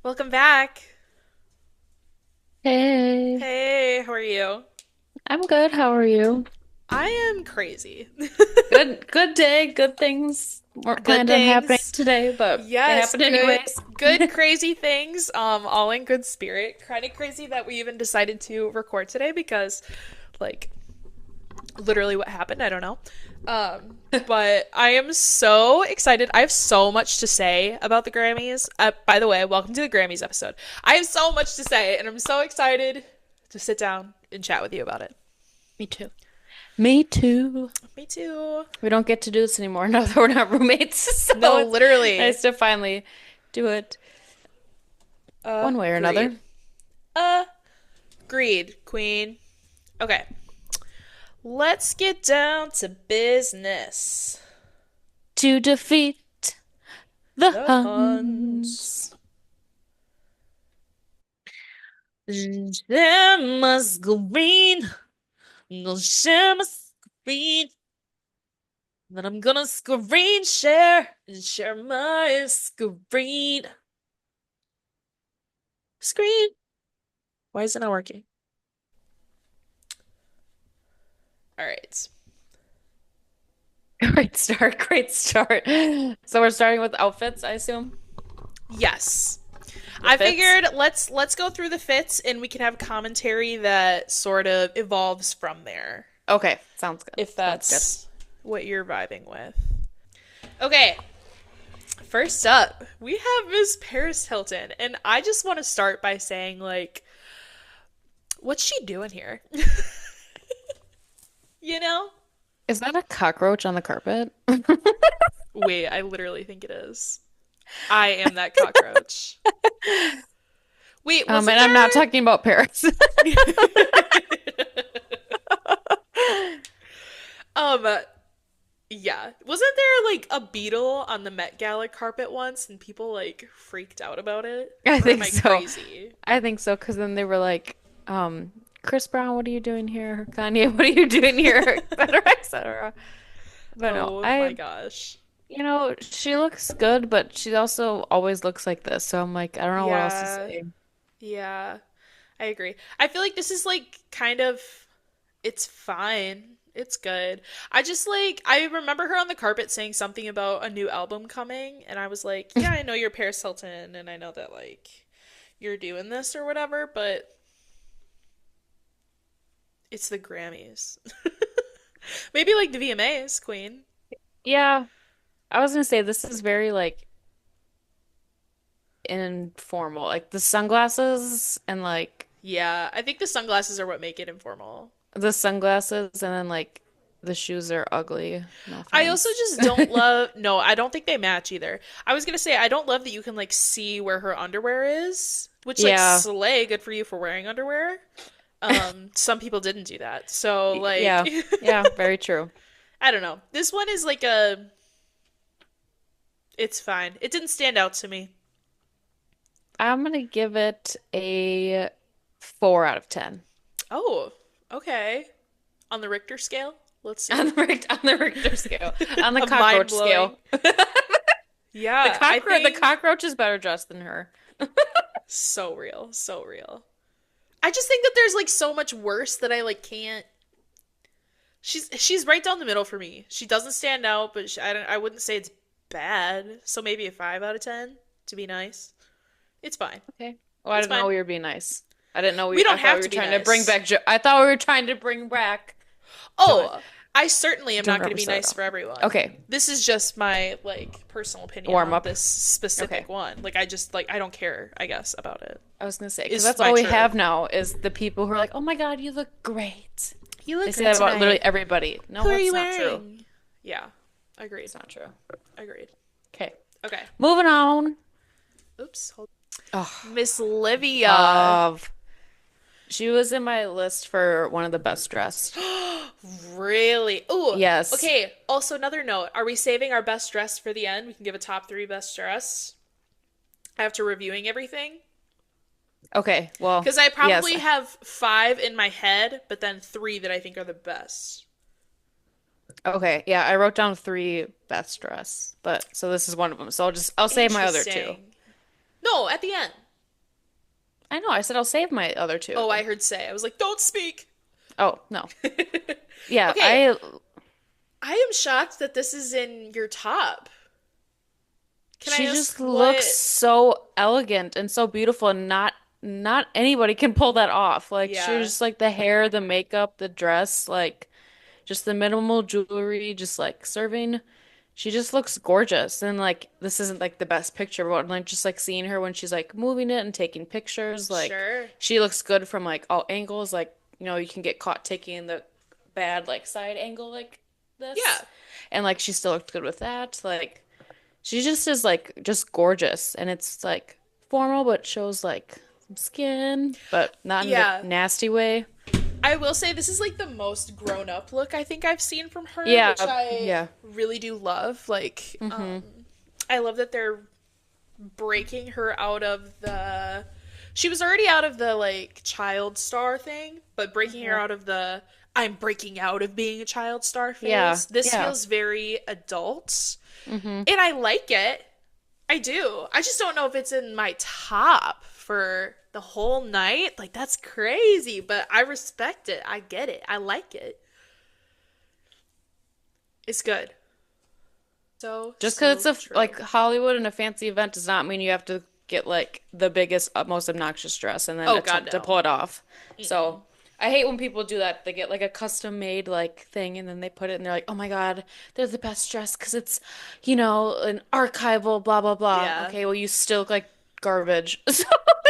Welcome back. Hey, Hey, how are you? I'm good. How are you? I am crazy. Good day. Good things weren't Good planned on happening things. today, but they Yes, happened good, anyways. good, crazy things. All in good spirit. Kind of crazy that we even decided to record today because, like, literally what happened, I don't know. But I am so excited. I have so much to say about the Grammys. By the way, welcome to the Grammys episode. I have so much to say, and I'm so excited to sit down and chat with you about it. Me too. Me too. Me too. We don't get to do this anymore now that we're not roommates, so No, it's literally. nice to finally do it one way or Agreed. another. Agreed, Queen. Okay, let's get down to business. To defeat the The Huns. Huns. Share my screen. Gonna share my screen. Then I'm gonna screen share and share my screen. Screen. Why is it not working? All right. Great start. Great start. So we're starting with outfits, I assume. Yes. The I fits. figured let's go through the fits and we can have commentary that sort of evolves from there. Okay, sounds good. If Sounds good. that's what you're vibing with. Okay, first up, we have Miss Paris Hilton and I just want to start by saying like what's she doing here? You know? Is that a cockroach on the carpet? Wait, I literally think it is. I am that cockroach. Wait, wasn't And I'm not there? talking about Paris. um, yeah, wasn't there like a beetle on the Met Gala carpet once, and people like freaked out about it? I Or am think I so. crazy? I think so, because then they were like, Chris Brown, what are you doing here? Kanye, what are you doing here? Et cetera, et cetera. But no, Oh my gosh. she looks good, but she also always looks like this. So I'm like, I don't know what else to Yeah, say. yeah, I agree. I feel like this is like kind of it's fine. It's good. I remember her on the carpet saying something about a new album coming and I was like, "Yeah, I know you're Paris Hilton and I know that like you're doing this or whatever, but it's the Grammys." Maybe like the VMAs, Queen. Yeah, I was gonna say this is very like informal. Like the sunglasses and like Yeah, I think the sunglasses are what make it informal. and then like the shoes are ugly. No I also offense. just don't love no, I don't think they match either. I was gonna say I don't love that you can like see where her underwear is, which like Yeah. slay, good for you for wearing underwear. Some people didn't do that. So like Yeah. Yeah, very true. I don't know. This one is like a it's fine. It didn't stand out to me. I'm gonna give it a 4 out of 10. Oh, okay. On the Richter scale, let's On see. the Richter scale, on the A mind cockroach blowing. scale. Yeah, I The think cockroach is better dressed than her. so real, so real. I just think that there's like so much worse that I like can't. She's right down the middle for me. She doesn't stand out, but I wouldn't say it's bad. So maybe a 5 out of 10 to be nice. It's fine. Okay. Well, I It's didn't know fine. we were being nice. I didn't know We I don't thought have we to were be trying to bring nice. back I thought we were trying to bring back joy. Oh, I certainly am not Don't going to ever be slow nice down. for everyone. Okay. This is just my like personal opinion Warm on up. this specific Okay. one. Like I just like I don't care, I guess, about it. I was gonna say, because Is that's my all we truth. have now is the people who are like, "Oh my God, you look great." You They look say great that about literally tonight. everybody. Who No, are that's you not true. wearing? Yeah, agreed. It's not true. Agreed. Okay. Okay. Moving on. Oops. Oh, Miss Livia. love. She was in my list for one of the best dressed. Really? Ooh. Yes. Okay. Also, another note. Are we saving our best dress for the end? We can give a top three best dress after reviewing everything. Okay. Well, Because I yes. probably have five in my head, but then three that I think are the best. Okay. Yeah, I wrote down three best dress, but so this is one of them. So I'll save my other two. Interesting. No, at the end. I know. I said I'll save my other two. Oh, I heard say. I was like, don't speak. Oh, no. Yeah, Okay, I am shocked that this is in your top. Can I she ask just looks what? so elegant and so beautiful and not anybody can pull that off. Like she Yeah, just like the hair, the makeup, the dress, like just the minimal jewelry, just like serving. She just looks gorgeous. And like this isn't like the best picture, but like just like seeing her when she's like moving it and taking pictures, like sure. she looks good from like all angles. Like, you can get caught taking the bad like side angle like Yeah, this. And like she still looked good with that. Like she just is like just gorgeous. And it's like formal but shows like some skin, but not in the yeah. nasty way. I will say this is like the most grown up look I think I've seen from her, Yeah, which I yeah. really do love. Like, Hmm. I love that they're breaking her out of the. She was already out of the like child star thing, but breaking her Hmm. out of the I'm breaking out of being a child star Yeah, phase. This yeah. feels very adult, Hmm. and I like it. I do. I just don't know if it's in my top for the whole night. Like, that's crazy, but I respect it. I get it. I like it. It's good. So, Just because it's so like true. Hollywood and a fancy event does not mean you have to get like the biggest, most obnoxious dress and then Oh, God, attempt to no. pull it off. Mm-mm. So I hate when people do that. They get like a custom made like thing and then they put it and they're like, oh my God, they're the best dress because it's, an archival, blah, blah, blah. Yeah. Okay, well, you still look like garbage.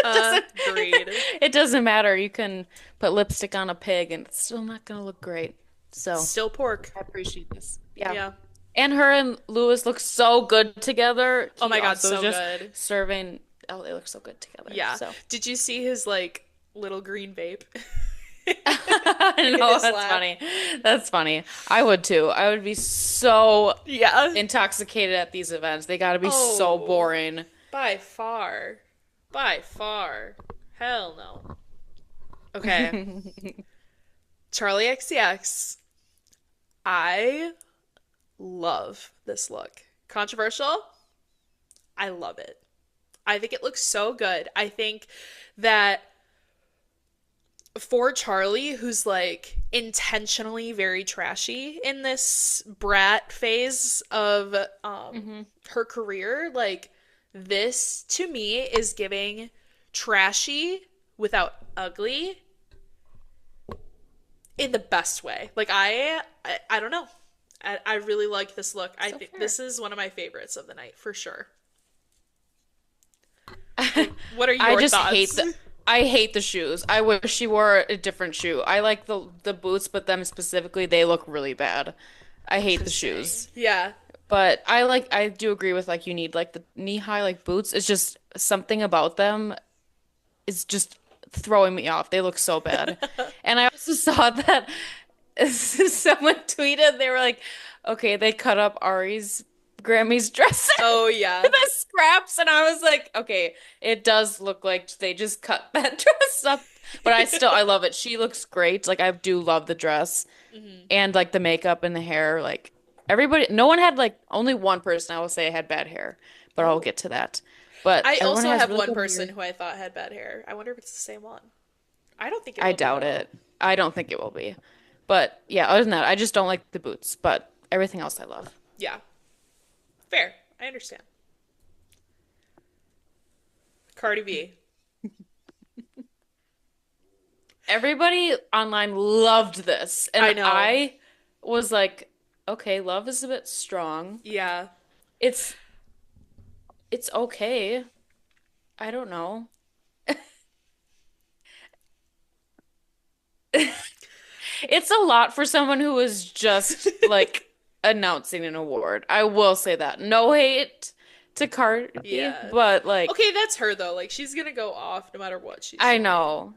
So Agreed. it doesn't matter. You can put lipstick on a pig and it's still not gonna look great. So Still pork. I appreciate this. Yeah. Yeah. And her and Lewis look so good together. Oh He my God, also so just good. serving. Oh, they look so good together. Yeah. So Did you see his, like, little green vape I in know his that's lap? funny. That's funny. I would too. I would be so Yeah. intoxicated at these events. They got to be so Oh, boring. by far. By far. Hell no. Okay. Charlie XCX. I love this look. Controversial? I love it. I think it looks so good. I think that for Charlie, who's like intentionally very trashy in this brat phase of Hmm. her career, like this to me is giving trashy without ugly in the best way. Like I don't know. I really like this look. I So think fair. this is one of my favorites of the night for sure. What are I your just hate thoughts? I hate the shoes. I wish she wore a different shoe. I like the boots, but them specifically, they look really bad. I hate the Interesting. shoes. Yeah. But I do agree with like you need like the knee-high like boots. It's just something about them is just throwing me off. They look so bad. And I also saw that someone tweeted they were like, okay, they cut up Ari's Grammy's dress Oh yeah. the scraps, and I was like, okay, it does look like they just cut that dress up. But I love it. She looks great. Like I do love the dress Mhm. and like the makeup and the hair. Like everybody, no one had like only one person I will say had bad hair, but I'll Oh. get to that. But I everyone also has have really one good person hair. who I thought had bad hair. I wonder if it's the same one. I don't think it I will be doubt though. it. I don't think it will be. But yeah, other than that, I just don't like the boots. But everything else I love. Yeah. Fair. I understand. Cardi B. Everybody online loved this, I and know. I was like, okay, love is a bit strong. Yeah. It's it's okay. I don't know. It's a lot for someone who was just like announcing an award. I will say that. No hate to Cardi, Yeah. but like Okay, that's her though. Like she's gonna go off no matter what she's I doing. know.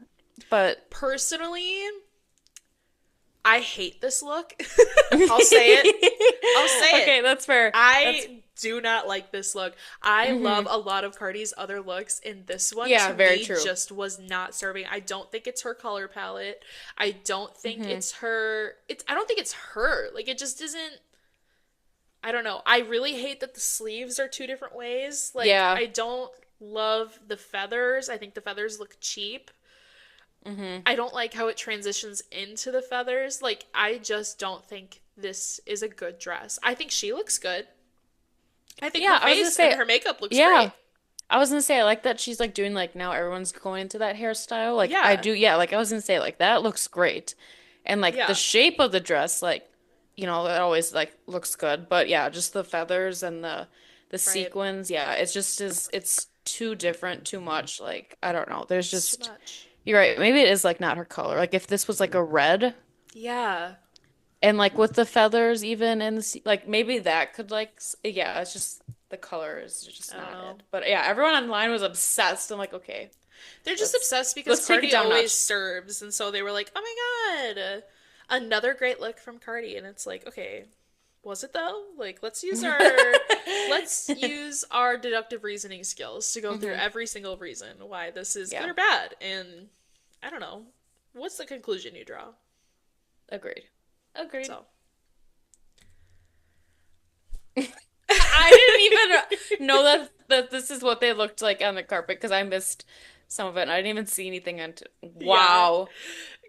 But Personally, I hate this look. I'll say it. I'll say it. okay, that's fair. That's I do not like this look. I love hmm. a lot of Cardi's other looks, and this one Yeah, to very me true. just was not serving. I don't think it's her color palette. I don't think Hmm. it's her. I don't think it's her. Like it just isn't. I don't know. I really hate that the sleeves are two different ways. Like Yeah. I don't. love the feathers. I think the feathers look cheap. Mm-hmm. I don't like how it transitions into the feathers. Like, I just don't think this is a good dress. I think she looks good. I think Yeah, her I was gonna face and say, her makeup looks yeah. great. I was gonna say I like that she's like doing like now everyone's going into that hairstyle. Like I Yeah. do, yeah, like I was gonna say like that looks great. And like the Yeah. shape of the dress, like, it always like looks good. But yeah, just the feathers and the Right. sequins, yeah, it's just is it's too different, too much. Like, I don't know. There's It's too just much. you're right. Maybe it is like not her color. Like if this was like a red Yeah. and like with the feathers even and like maybe that could like yeah, it's just the color is just I don't not know. it. But yeah, everyone online was obsessed. I'm like, okay, They're just let's obsessed because let's take it Cardi down a always notch. serves, and so they were like, "Oh my god, another great look from Cardi." And it's like, okay, was it though? Like, let's use our deductive reasoning skills to go through Hmm. every single reason why this is good Yeah, or bad. And I don't know, what's the conclusion you draw? agreed. Agreed. So, I didn't even know that this is what they looked like on the carpet because I missed some of it and I didn't even see anything until yeah, wow.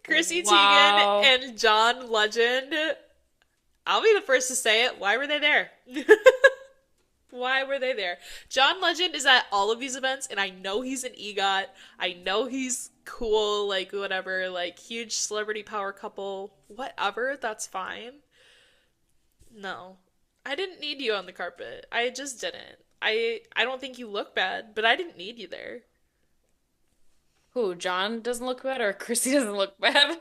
Chrissy Teigen Wow. and John Legend. I'll be the first to say it. Why were they there? Why were they there? John Legend is at all of these events, and I know he's an EGOT. I know he's cool, like, whatever, like, huge celebrity power couple. Whatever, that's fine. No. I didn't need you on the carpet. I just didn't. I don't think you look bad, but I didn't need you there. Who, John doesn't look bad or Chrissy doesn't look bad?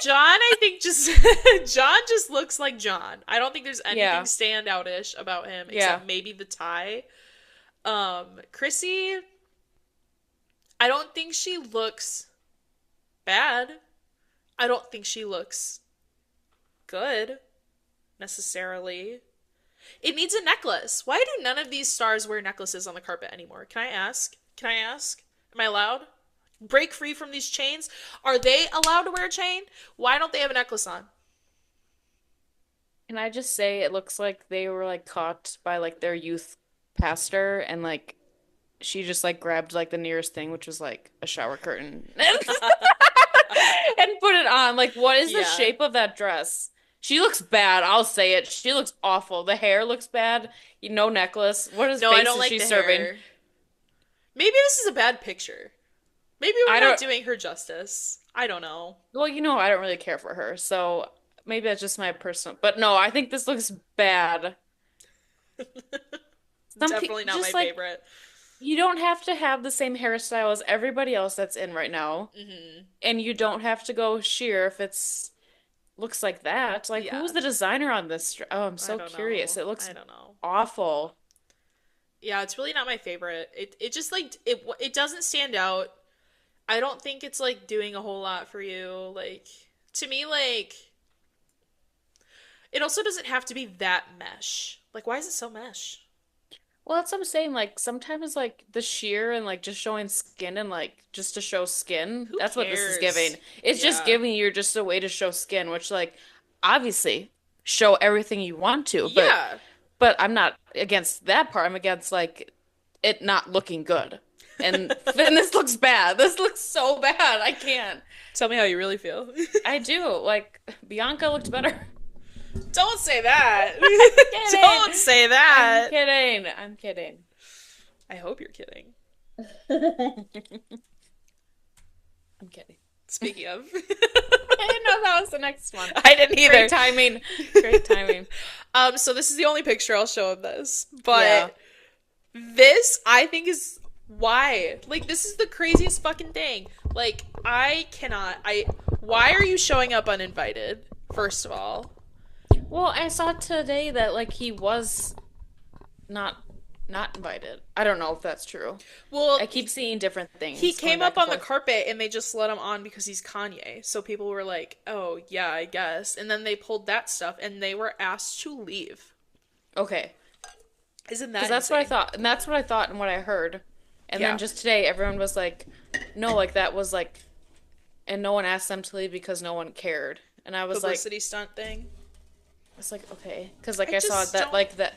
John, I think just John just looks like John. I don't think there's anything Yeah. standout-ish about him Yeah. except maybe the tie. Chrissy, I don't think she looks bad. I don't think she looks good necessarily. It needs a necklace. Why do none of these stars wear necklaces on the carpet anymore? Can I ask? Can I ask? Am I allowed? Break free from these chains? Are they allowed to wear a chain? Why don't they have a necklace on? Can I just say it looks like they were like caught by like their youth pastor and like she just like grabbed like the nearest thing, which was like a shower curtain and put it on. Like, what is the Yeah. shape of that dress? She looks bad. I'll say it. She looks awful. The hair looks bad. No necklace. What is No, I face don't is like she the serving? hair. Maybe this is a bad picture. Maybe we're I not don't. doing her justice. I don't know. Well, I don't really care for her, so maybe that's just my personal. But no, I think this looks bad. Some people Definitely not my just like favorite. you don't have to have the same hairstyle as everybody else that's in right now, Hmm. and you don't have to go sheer if it's looks like that. Like, Yeah. who's the designer on this? Oh, I'm I so don't curious. know. It looks I don't know. awful. Yeah, it's really not my favorite. It just like it doesn't stand out. I don't think it's like doing a whole lot for you. Like to me like it also doesn't have to be that mesh. Like why is it so mesh? Well, that's what I'm saying. Like sometimes, like the sheer and like just showing skin and like just to show skin. Who That's what this is giving. cares? It's just Yeah. giving you just a way to show skin, which like obviously show everything you want to, Yeah. but I'm not against that part. I'm against like it not looking good. And this looks bad. This looks so bad. I can't. Tell me how you really feel. I do. Like Bianca looked better. Don't say that. I'm Don't kidding. say I'm that. kidding. I'm kidding. I hope you're kidding. I'm kidding. Speaking of, I didn't know that was the next one. I didn't Great either. timing. Great timing. So this is the only picture I'll show of this, Yeah. but this I think is why. Like this is the craziest fucking thing. Like I cannot. Why are you showing up uninvited? First of all, Well, I saw today that like he was not not invited. I don't know if that's true. well, I keep seeing different things he going came back up and on the forth. carpet and they just let him on because he's Kanye. So people were like, "Oh yeah, I guess." And then they pulled that stuff and they were asked to leave. Okay. Isn't Because that that's what I insane? thought, and that's what I thought and what I heard. And Yeah. then just today, everyone was like, no, like that was like, and no one asked them to leave because no one cared. And I was like, Publicity stunt thing. okay. Because like I I saw just that, don't. like that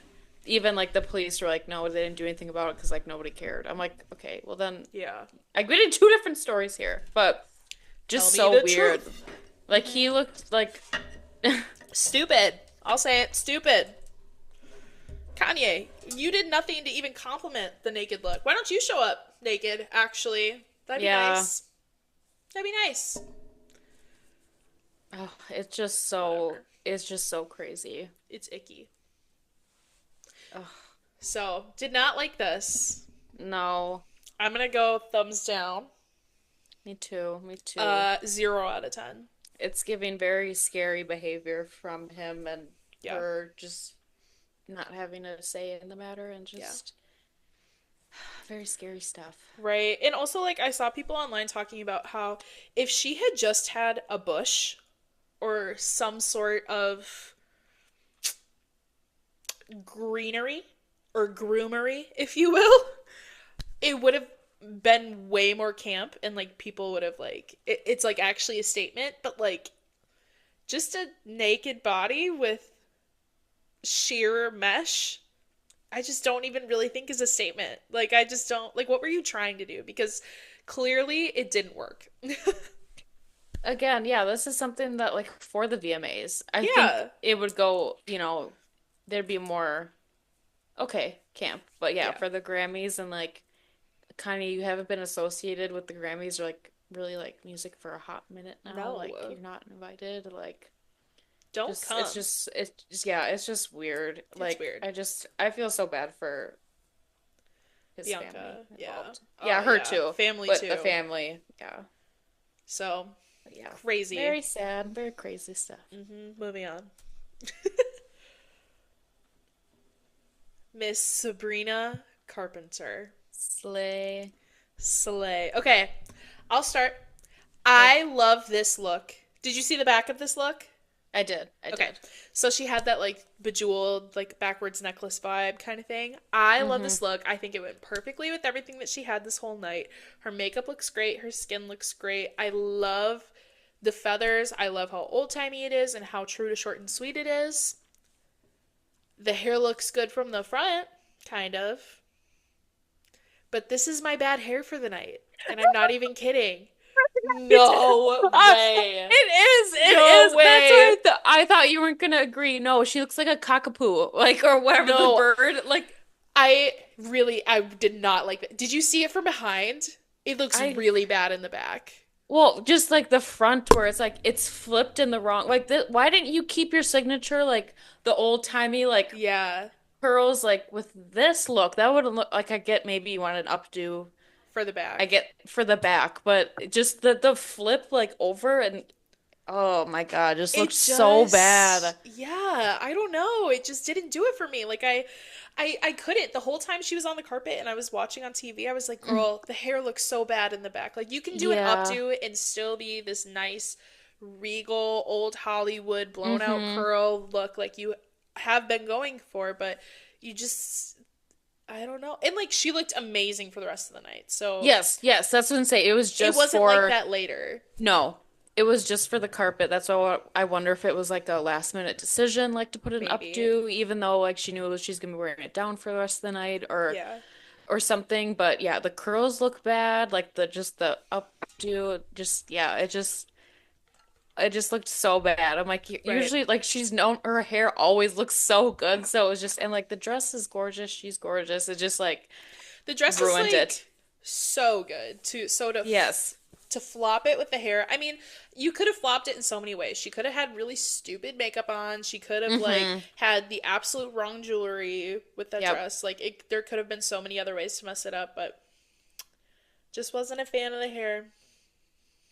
even like the police were like, no, they didn't do anything about it because like nobody cared. I'm like, okay, well then Yeah. I getting two different stories here, but Tell just me so the weird. truth. Like he looked like Stupid. I'll say it. Stupid. Kanye, you did nothing to even compliment the naked look. Why don't you show up naked, actually? That'd be yeah. nice. That'd be nice. Oh, Whatever. it's just so crazy. It's icky. Ugh, So, did not like this. no. I'm gonna go thumbs down. Me too. Me too. 0 out of 10. It's giving very scary behavior from him and Yeah. her just not having a say in the matter and Yeah. just very scary stuff. Right. And also, like, I saw people online talking about how if she had just had a bush or some sort of greenery or groomery, if you will, it would have been way more camp and, like, people would have, like, it's, like, actually a statement, but, like, just a naked body with sheer mesh, I just don't even really think is a statement. Like, I just don't, like, what were you trying to do? Because clearly it didn't work. Again, yeah, this is something that like for the VMAs, I think Yeah. it would go, there'd be more okay, camp. But yeah, Yeah. for the Grammys and like kind of you haven't been associated with the Grammys or like really like music for a hot minute now. Like No. you're not invited. Like Don't just it's come. just it's just yeah, it's just weird. It's Like weird. I feel so bad for his family Bianca. Yeah. involved. Oh, Yeah, her yeah. too. Family But the too. family, yeah. So But yeah. crazy. Very sad, very crazy stuff. Moving on. Miss Sabrina Carpenter. Slay. Slay. Okay, I'll start. Okay. I love this look. Did you see the back of this look? I did. I Okay. did. So she had that like bejeweled, like backwards necklace vibe kind of thing. I love Mm-hmm. this look. I think it went perfectly with everything that she had this whole night. Her makeup looks great. Her skin looks great. I love the feathers. I love how old timey it is and how true to short and sweet it is. The hair looks good from the front, kind of. But this is my bad hair for the night. And I'm not even kidding. No way. It is. It No is. That's what way. I thought. I thought you weren't gonna agree. No, she looks like a cockapoo, like or whatever the No, bird. Like I did not like that. Did you see it from behind? It looks I, really bad in the back. well, just like the front where it's like it's flipped in the wrong. Like, why didn't you keep your signature like the old timey like Yeah, curls like with this look? That would look like I get maybe you want an updo. for the I back. get for the back, but just the flip like over and oh my God, just looked It so just, bad. yeah, I don't know. It just didn't do it for me. Like I couldn't. The whole time she was on the carpet and I was watching on TV, I was like, girl, the hair looks so bad in the back. Like you can do an Yeah. updo and still be this nice, regal, old Hollywood, blown out Mm-hmm. curl look like you have been going for, but you just, I don't know. And like she looked amazing for the rest of the night. So Yes, yes, that's what I'm saying. It was it just wasn't like for that later. no. It was just for the carpet. That's why I wonder if it was like a last minute decision, like to put an Maybe. updo, even though like she knew she's gonna be wearing it down for the rest of the night Yeah. or something. But yeah, the curls look bad. Like the updo, just yeah, it just looked so bad. I'm like Right. usually like she's known her hair always looks so good, so it was just and like the dress is gorgeous. She's gorgeous. It just like The dress is ruined it. like so good Yes. to flop it with the hair. I mean, you could have flopped it in so many ways. She could have had really stupid makeup on. She could have like Mm-hmm. had the absolute wrong jewelry with that Yep. dress. Like there could have been so many other ways to mess it up, but just wasn't a fan of the hair.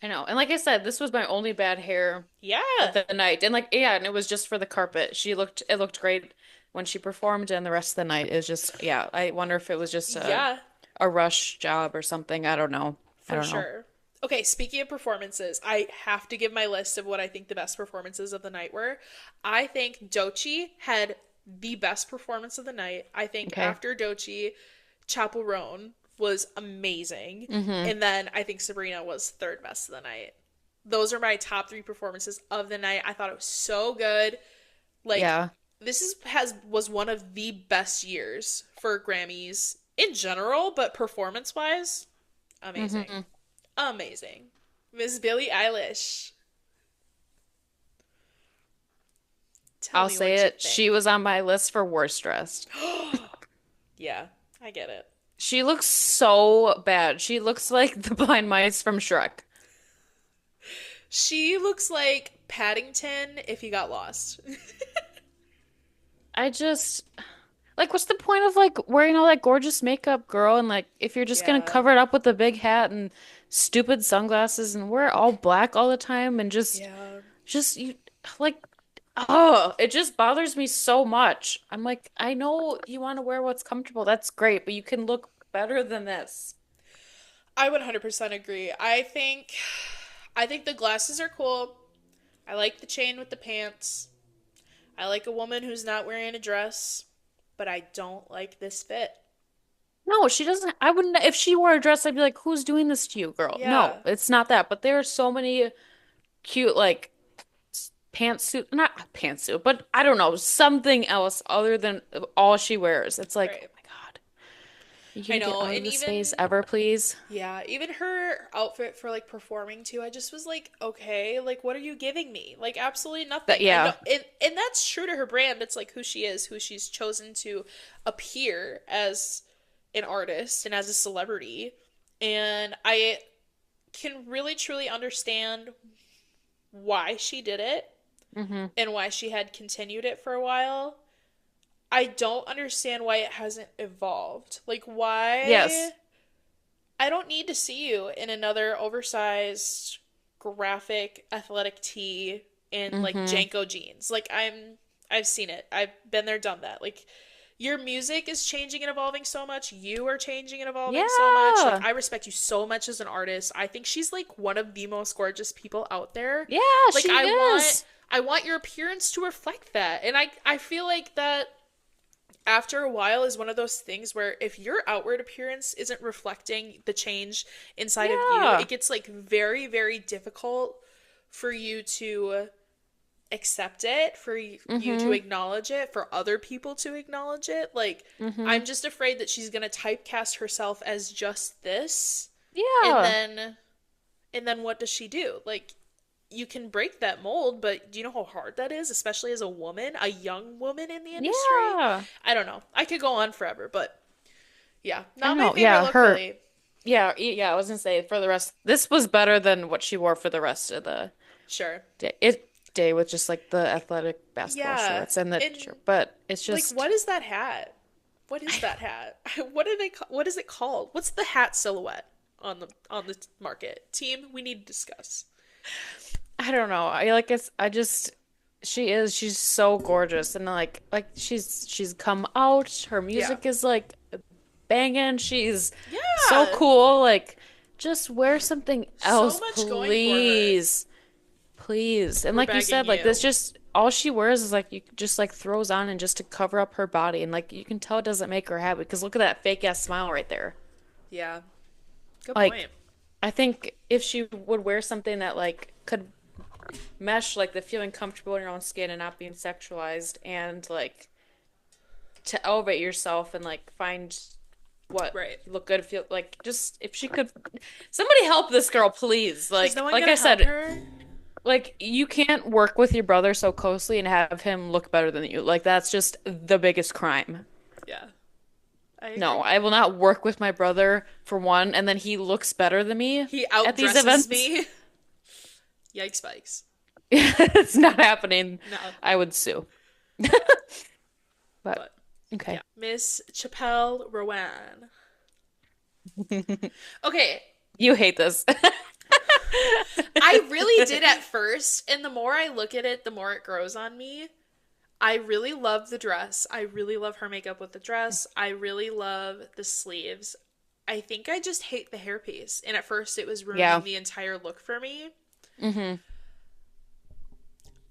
I know. And like I said, this was my only bad hair of Yeah. the night. And like yeah, and it was just for the carpet. It looked great when she performed and the rest of the night is just yeah, I wonder if it was just Yeah, a rush job or something. I don't know. I for don't know. sure. Okay, speaking of performances, I have to give my list of what I think the best performances of the night were. I think Dochi had the best performance of the night. I think Okay. after Dochi, Chaperone was amazing. Mm-hmm. And then I think Sabrina was third best of the night. Those are my top three performances of the night. I thought it was so good. Like, Yeah. this is has was one of the best years for Grammys in general, but performance wise, amazing. Hmm. Amazing. Miss Billie Eilish. Tell I'll me say what you it. She think. was on my list for worst dressed. Yeah, I get it. She looks so bad. She looks like the blind mice from Shrek. She looks like Paddington if he got lost. I just like what's the point of like wearing all that gorgeous makeup, girl? And like if you're just gonna Yeah. cover it up with a big hat and stupid sunglasses and wear all black all the time and Yeah. just you like oh, it just bothers me so much. I'm like, I know you want to wear what's comfortable. That's great, but you can look better than this. I 100% agree. I think the glasses are cool. I like the chain with the pants. I like a woman who's not wearing a dress, but I don't like this fit. No, she doesn't. I wouldn't. If she wore a dress, I'd be like, "Who's doing this to you, girl?" No, Yeah. it's not that. But there are so many cute, like pantsuit, not pantsuit, but I don't know, something else other than all she wears. It's like, oh Right. my God, you I can get know. out of And this space even ever, please? yeah, even her outfit for like performing too, I just was like, okay, like what are you giving me? Like absolutely That nothing. I know yeah. and that's true to her brand. It's like who she is, who she's chosen to appear as an artist and as a celebrity. And I can really truly understand why she did it Hmm. and why she had continued it for a while. I don't understand why it hasn't evolved. Like why Yes. I don't need to see you in another oversized graphic athletic tee in like Hmm. Janko jeans. I've seen it. I've been there, done that. Like your music is changing and evolving so much. You are changing and evolving so much. Like Yeah. I respect you so much as an artist. I think she's like one of the most gorgeous people out there. Yeah, Like she is. I want your appearance to reflect that. And I feel like that after a while is one of those things where if your outward appearance isn't reflecting the change inside of you, Yeah. it gets like very, very difficult for you to accept it, for you to Hmm. acknowledge it, for other people to acknowledge it. Like, Hmm. I'm just afraid that she's going to typecast herself as just this. And Yeah. then what does she do? Like, you can break that mold, but do you know how hard that is, especially as a woman, a young woman in the industry? Yeah. I don't know. I could go on forever, but yeah, I not my know. favorite Yeah, look, her. Billy. Yeah, yeah, I was gonna say for the rest, this was better than what she wore for the rest of the Sure. day with just like the athletic basketball Yeah, shorts and the and shirt. But it's like, just what is that hat? What is that hat? What are they? What is it called? What's the hat silhouette on the market? Team, we need to discuss. I don't know. I like it's I just she's so gorgeous and like she's come out. Her Yeah, music is like banging. She's so yeah. cool. Like just wear something So else, much going for her. please. Please. And We're like you begging said, like this you. just all she wears is like you just like throws on and just to cover up her body and like you can tell it doesn't make her happy because look at that fake ass smile right there. Yeah. Good Like point. I think if she would wear something that like could mesh like the feeling comfortable in your own skin and not being sexualized and like to elevate yourself and like find what Right. you look good feel like just if she could somebody help this girl please Is no one like I gonna help said her? like you can't work with your brother so closely and have him look better than you like that's just the biggest crime. Yeah, I No, agree. I will not work with my brother for one and then he looks better than me He at these outdresses events. me. Yikes, spikes. It's not happening. No, I would sue. yeah, But but okay. yeah. Miss Chappelle Rowan. Okay, You hate this. I really did at first, and the more I look at it, the more it grows on me. I really love the dress. I really love her makeup with the dress. I really love the sleeves. I think I just hate the hairpiece. And at first it was Yeah. ruining the entire look for me. Hmm.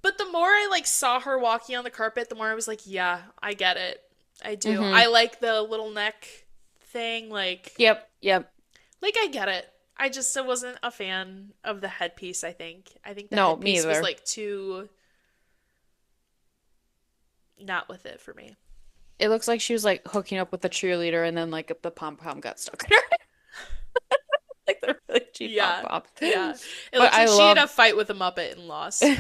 But the more I like saw her walking on the carpet, the more I was like, yeah, I get it. I do. Hmm. I like the little neck thing, Yep. Yep. like I get it. I just wasn't a fan of the headpiece, I think. I think the No, me headpiece was either. like too not with it for me. It looks like she was like hooking up with a cheerleader and then like the pom pom got stuck in her. Like the really cheap pom Yeah. pom. Yeah. It But looks I like she had a love fight with a Muppet and lost.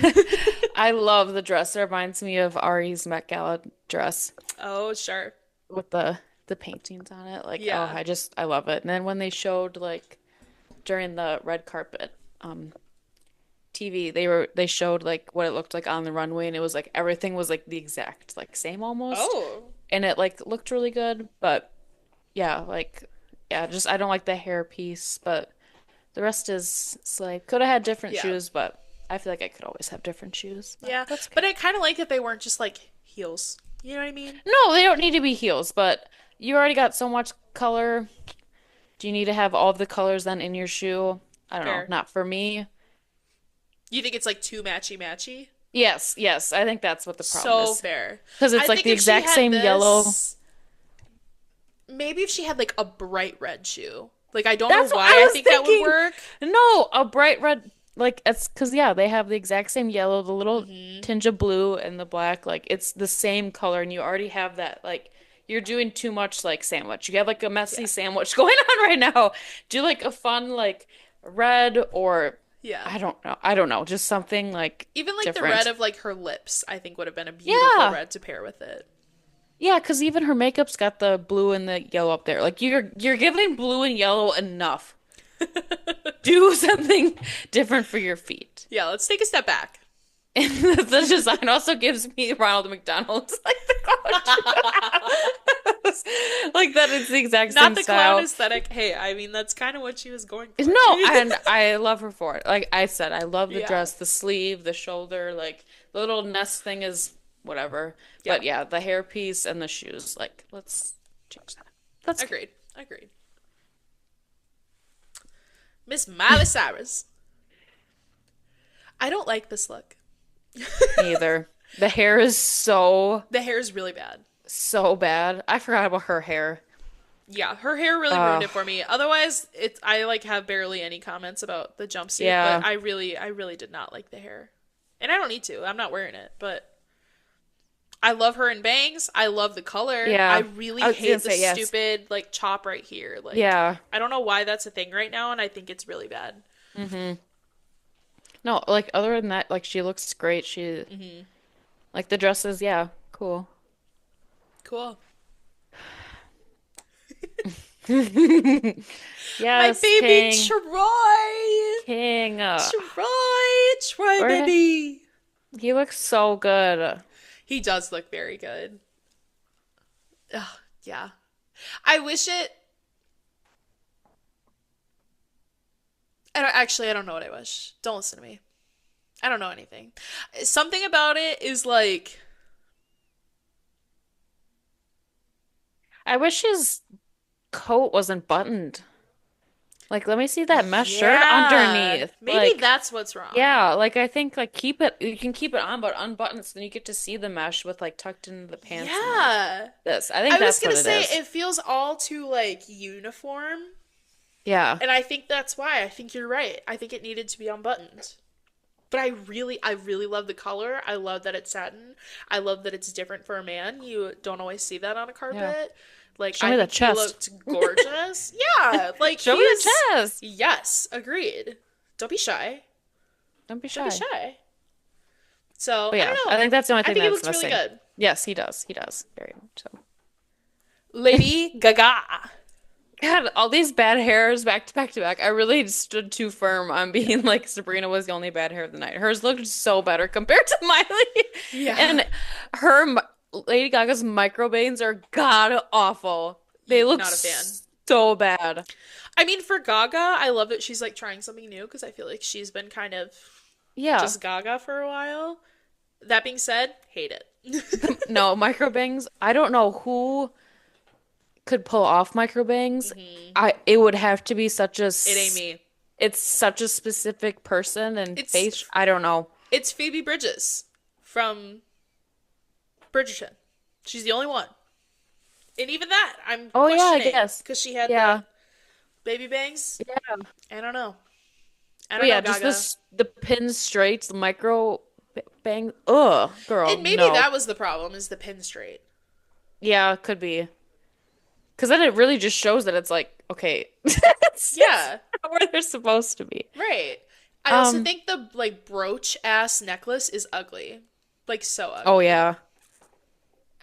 I love the dress. It reminds me of Ari's Met Gala dress Oh, sure. with the paintings on it. Like, oh, Yeah. I love it. And then when they showed like during the red carpet TV, they showed like what it looked like on the runway and it was like everything was like the exact like same almost. Oh. And it like looked really good, but yeah, like yeah, just I don't like the hair piece, but the rest is slay. Could have had different Yeah. shoes, but I feel like I could always have different shoes. But Yeah. that's But okay. I kind of like that they weren't just like heels. You know what I mean? No, they don't need to be heels, but you already got so much color. Do you need to have all of the colors then in your shoe? I don't know. Fair. Not for me. You think it's like too matchy matchy? Yes, yes, I think that's what the problem So is. fair. Because I it's like think the if she exact had same yellow. this, maybe if she had like a bright red shoe. Like I don't know That's what why I I was think that would thinking. work. No, a bright red, like it's because yeah, they have the exact same yellow, the little Hmm. tinge of blue and the black, like it's the same color, and you already have that. Like you're doing too much like sandwich. You have like a messy Yeah. sandwich going on right now. Do like a fun like red or Yeah. I don't know, just something like Even like the red different. of like her lips, I think would have been a beautiful Yeah, red to pair with it. yeah, because even her makeup's got the blue and the yellow up there. Like you're giving blue and yellow enough. Do something different for your feet. Yeah, let's take a step back. And the design also gives me Ronald McDonald's like the clown. Like that it's the exact Not same the clown style. aesthetic. Hey, I mean that's kind of what she was going for. No, and I love her for it. Like I said, I love the Yeah. dress, the sleeve, the shoulder, like the little nest thing is whatever. Yeah. But yeah, the hairpiece and the shoes, like let's change that. That's good. Agreed. Agreed. Miss Miley Cyrus. I don't like this look. Me either. The hair is The hair is really bad. so bad. I forgot about her hair. Yeah, her hair really ruined Uh, it for me. Otherwise, it's I like have barely any comments about the jumpsuit, but yeah. I really did not like the hair. And I don't need to. I'm not wearing it, but I love her in bangs. I love the color. I Yeah. really I was gonna hate the say yes. stupid like chop right here. Like Yeah. I don't know why that's a thing right now and I think it's really bad. hmm No, like other than that, like she looks great. She Hmm. like the dresses, yeah, cool. Cool. My Yes, baby King. Troy. King. Troy Or baby. he looks so good. He does look very good. Ugh, yeah. I wish it. I don't know what I wish. Don't listen to me. I don't know anything. Something about it is like, I wish his coat wasn't buttoned. Like, let me see that mesh shirt yeah, underneath. maybe Like, that's what's wrong. yeah, like I think like keep it you can keep it on but unbuttoned so then you get to see the mesh with like tucked into the pants and like Yeah. this. I I think was that's what gonna it say is. it feels all too like uniform, Yeah. and I think that's why. I think you're right. I think it needed to be unbuttoned. But I really love the color. I love that it's satin. I love that it's different for a man. You don't always see that on a Yeah. carpet. Like, Show I me the think he chest. looked gorgeous. Yeah, like Show he me the is. chest. Yes, agreed. Don't be shy. Don't be Don't be shy. shy. So, But I yeah, don't I know. think that's the only I thing think he that's looks really missing. good. Yes, he does. He does. Very much so. Lady Gaga. God, all these bad hairs back to back to back. I really stood too firm on being like Sabrina was the only bad hair of the night. Hers looked so better compared to Miley. Yeah. And her Lady Gaga's microbangs are god awful. They look Not a fan. so bad. I mean, for Gaga, I love that she's like trying something new because I feel like she's been kind of Yeah. just Gaga for a while. That being said, hate it. No, microbangs. I don't know who could pull off microbangs. It would have to be such a It ain't me. it's such a specific person and It's face. I don't know. it's Phoebe Bridges from Bridgerton. She's the only one. And even that, I'm Oh yeah, I questioning guess. because she had Yeah. the baby bangs. Yeah. I don't know. I But don't know, yeah, just Gaga. the pin straights, the micro Bang. Ugh, girl, And maybe no. that was the problem, is the pin straight. Yeah, could be. Because then it really just shows that it's like, okay, it's Yeah, not where they're supposed to be. right. I also Um, think the like brooch ass necklace is ugly. Like so oh ugly. yeah.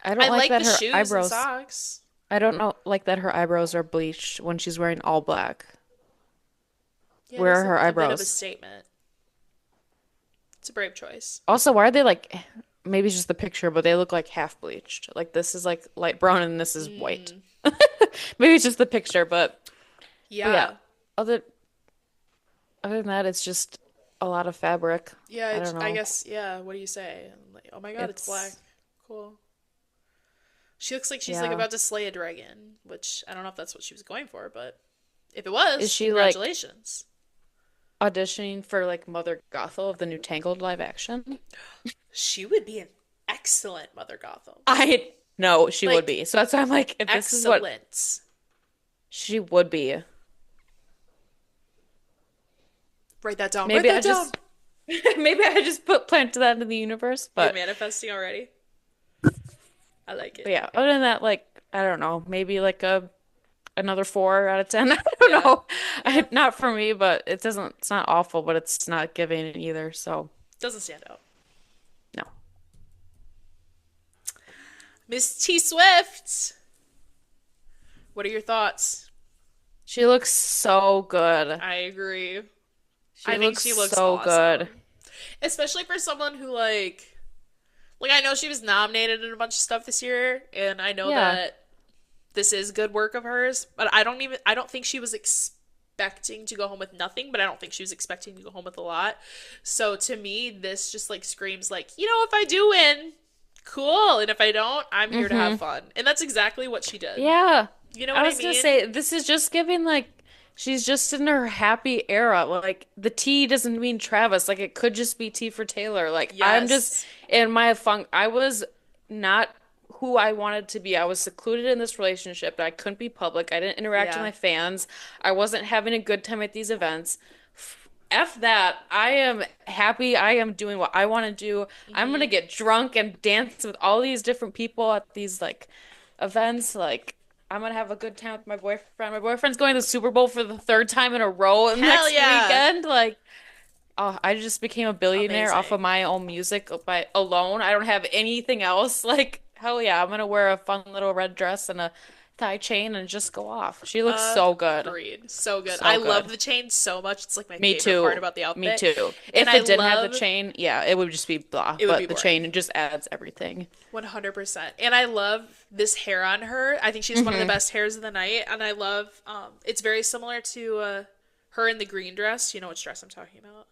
I I don't like like that the her shoes and eyebrows, socks. I don't know, like that her eyebrows are bleached when she's wearing all black. Yeah, it Where is are her a bit of a eyebrows? statement. It's a brave choice. Also, why are they like, maybe it's just the picture, but they look like half bleached. Like this is like light brown and this is white. Mm, Maybe it's just the picture, but yeah. yeah. Other other than that, it's just a lot of fabric. Yeah, I don't I know. guess, yeah, what do you say? I'm like, oh my God, it's black. It's Cool. She looks like she's like yeah. about to slay a dragon, which I don't know if that's what she was going for, but if it Is was, she like congratulations. auditioning for like Mother Gothel of the new Tangled live action? She would be an excellent Mother Gothel. I know she would Like, be. So that's why I'm like, if this is what excellent. she would be, Write that down. Write maybe I that down. just maybe I just put planted that into the universe. You're But manifesting already. I like but it. yeah, other than that, like I don't know, maybe like a another 4 out of 10. I don't Yeah. know. Yeah. Not for me, but it doesn't. It's not awful, but it's not giving it either. So Doesn't stand out. no, Miss T Swift. What are your thoughts? she looks so good. I agree. She I think looks she looks so good. awesome. Especially for someone who like I know she was nominated in a bunch of stuff this year, and I know Yeah. that this is good work of hers, but I don't think she was expecting to go home with nothing, but I don't think she was expecting to go home with a lot. So to me, this just like screams like, if I do win, cool, and if I don't, I'm here to have Mm-hmm. fun. And that's exactly what she did. Yeah. You know I what I was gonna mean? say this is just giving like she's just in her happy era. Like the T doesn't mean Travis. Like it could just be T for Taylor. Like I'm just Yes. in my funk. I was not who I wanted to be. I was secluded in this relationship. I couldn't be public. I didn't interact with Yeah. my fans. I wasn't having a good time at these events. F that. I am happy. I am doing what I want to do. I'm gonna Hmm. get drunk and dance with all these different people at these like events. Like I'm gonna have a good time with my boyfriend. My boyfriend's going to the Super Bowl for the third time in a row Hell next yeah. weekend. Like, oh, I just became a billionaire off of Amazing. my own music by alone. I don't have anything else. Like, hell yeah, I'm gonna wear a fun little red dress and a thigh chain and just go off. She looks so good. Agreed. So good. I So love good. the chain so much. It's like my Me favorite part too. about the Me outfit. too. And If I it didn't have the love chain, yeah, it would just be blah. it would be But the boring. chain just adds everything. 100%. And I love this hair on her. I think she's one of the Hmm. best hairs of the night. And I love it's very similar to her in the green dress. You know which dress I'm talking about?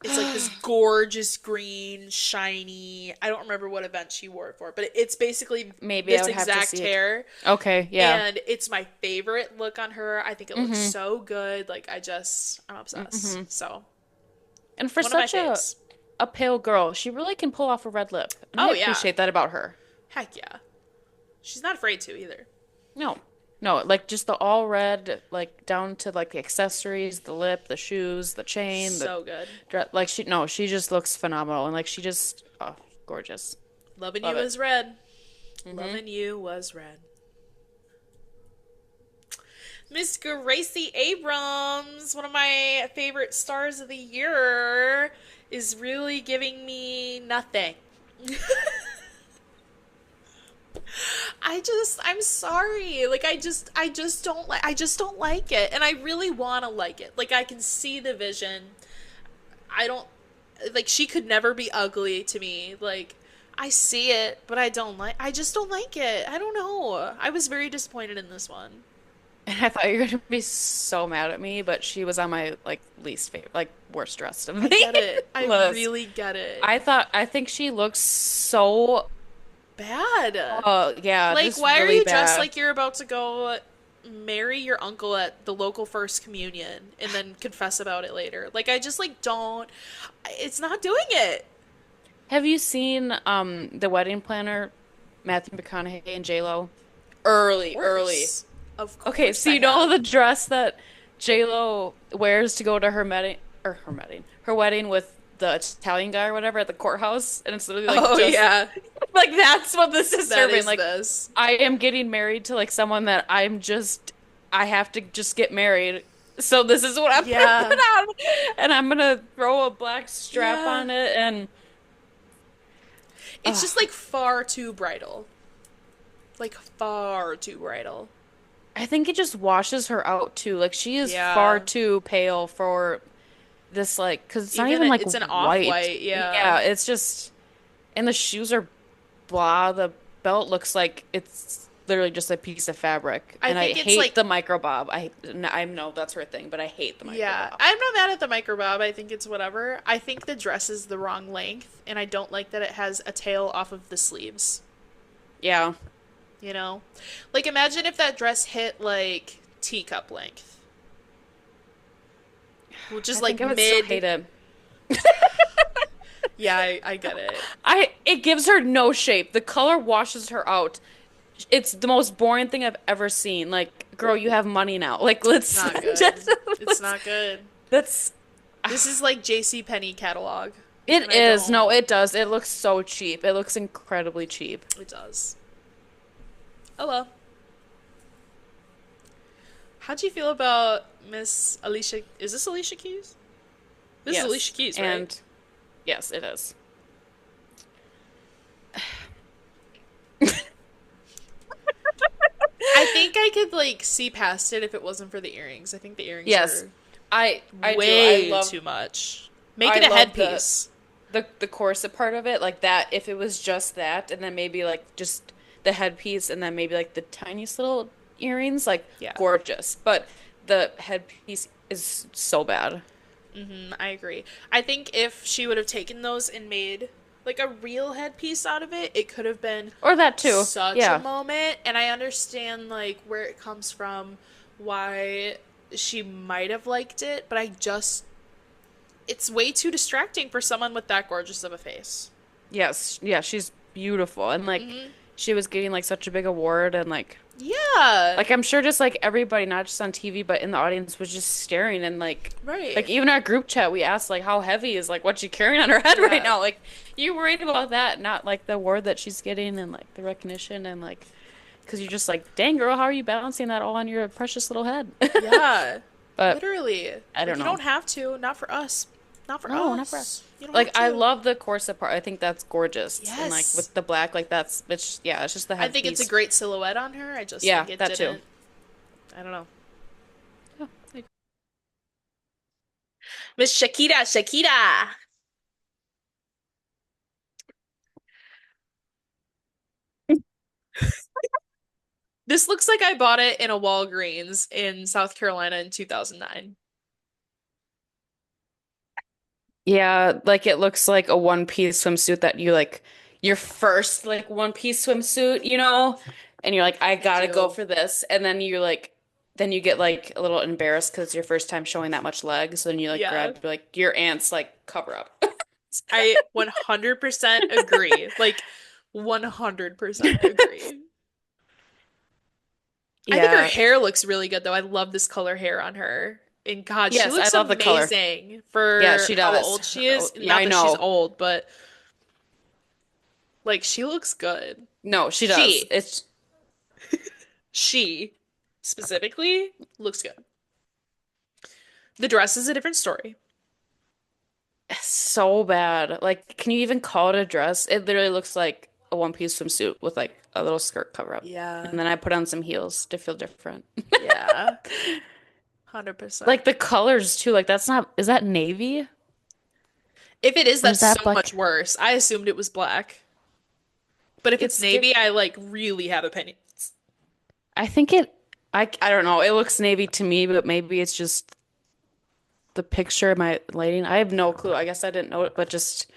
It's like this gorgeous green, shiny. I don't remember what event she wore it for, but it's basically Maybe I this would have to exact see it. hair. Okay, yeah. And it's my favorite look on her. I think it looks Hmm. so good. Like I'm Hmm. obsessed. So And for one of my such faves. a pale girl, she really can pull off a red lip. And I Oh yeah, appreciate that about her. heck yeah. She's not afraid to either. No. No, like just the all red, like down to like the accessories, the lip, the shoes, the chain, the So good. dress. Like she, no, she just looks phenomenal. And like she just, oh, gorgeous. Loving you Love it. was red. Hmm. Loving you was red. Miss Gracie Abrams, one of my favorite stars of the year, is really giving me nothing. I'm sorry. Like I just don't like it. And I really want to like it. Like I can see the vision. I don't, like she could never be ugly to me. Like I see it, but I just don't like it. I don't know. I was very disappointed in this one. And I thought you were gonna be so mad at me, but she was on my like least favorite, like worst dressed of I the get it. I list. really get it. I think she looks so, Bad. yeah, Like, just why are really you dressed bad. like you're about to go marry your uncle at the local first communion and then confess about it later? Like, I just like don't. It's not doing it. Have you seen the wedding planner, Matthew McConaughey and J-Lo? Early, early. Worse. Of Okay, course so I you know have. the dress that J-Lo wears to go to her wedding with the Italian guy or whatever at the courthouse, and it's literally like Oh just yeah, like that's what this is that serving. is Like this. I am getting married to like someone that I have to just get married. So this is what I'm putting Yeah, on, and I'm gonna throw a black strap yeah. on it, and It's just like far too bridal. Like far too bridal. I think it just washes her out too. Like she is far Yeah. too pale for this, like, because it's not Even even like it's an white. off-white, yeah. Yeah, it's just, and the shoes are blah. The belt looks like it's literally just a piece of fabric. I And I think it's hate like the micro bob. I know that's her thing, but I hate the micro yeah, bob. I'm not mad at the micro bob. I think it's whatever. I think the dress is the wrong length, and I don't like that it has a tail off of the sleeves. Yeah, You know? Like, imagine if that dress hit, like, teacup length, which is I like think I would still mid. hate it. Yeah, I get it. It gives her no shape. The color washes her out. It's the most boring thing I've ever seen. Like, girl, you have money now. Like, It's let's not good. just It's not good. that's This is like J.C. Penney catalog, and it I is. No, don't. it does. It looks so cheap. It looks incredibly cheap. It does. Hello. How'd you feel about Miss Alicia? Is this Alicia Keys? This is Yes. Alicia Keys, right? And yes, it is. I think I could like see past it if it wasn't for the earrings. I think the earrings Yes. are I do. way too much. Make I it a love headpiece. the corset part of it, like that, if it was just that, and then maybe like just the headpiece, and then maybe like the tiniest little earrings, like Yeah, gorgeous. But the headpiece is so bad. I agree. I think if she would have taken those and made like a real headpiece out of it, it could have been Or that too. such a Yeah. moment. And I understand like where it comes from, why she might have liked it, but I just it's way too distracting for someone with that gorgeous of a face. Yes. Yeah, she's beautiful. And like she was getting like such a big award, and Yeah. like I'm sure just like everybody, not just on TV, but in the audience was just staring, and like Right. even our group chat we asked like how heavy is like what she carrying on her head right Yeah. now. Like you worried about that, not like the award that she's getting and like the recognition, and like because you're just like, dang girl, how are you balancing that all on your precious little head? Yeah. But Literally. I Like don't you know. don't have to. Not for us. Not for No, not for us. us. You don't have Like I to. love the corset part. I think that's gorgeous. And like Yes. with the black, like that's it's yeah, it's just the I think it's a headpiece. great silhouette on her. I just Yeah, think it that too. didn't. I don't know. Yeah, like- Miss Shakira, Shakira. This looks like I bought it in a Walgreens in South Carolina in 2009. Yeah, like it looks like a one piece swimsuit that you like your first like one piece swimsuit, and you're like, I I gotta go do. for this. And then you're like, then you get like a little embarrassed because it's your first time showing that much leg. So then you like Yeah. grab like your aunt's like cover up. I 100% agree. Like 100% agree. I think her Yeah. hair looks really good though. I love this color hair on her. And God, she Yes, I looks love the color. amazing Yeah, for she how does. old she Oh, is. yeah, Not I that she's know. old, but like she looks good. No, she does. She, It's she specifically looks good. The dress is a different story. so bad. Like, can you even call it a dress? It literally looks like a one piece swimsuit with like a little skirt cover up. Yeah. And then I put on some heels to feel different. Yeah. 100%. Like the colors too, like that's not, is that navy? If it is, Or that's is so that like much worse. I assumed it was black. But if it's it's give navy, I like really have opinions. I think it I don't know. It looks navy to me, but maybe it's just the picture of my lighting. I have no clue. I guess I didn't know it, but just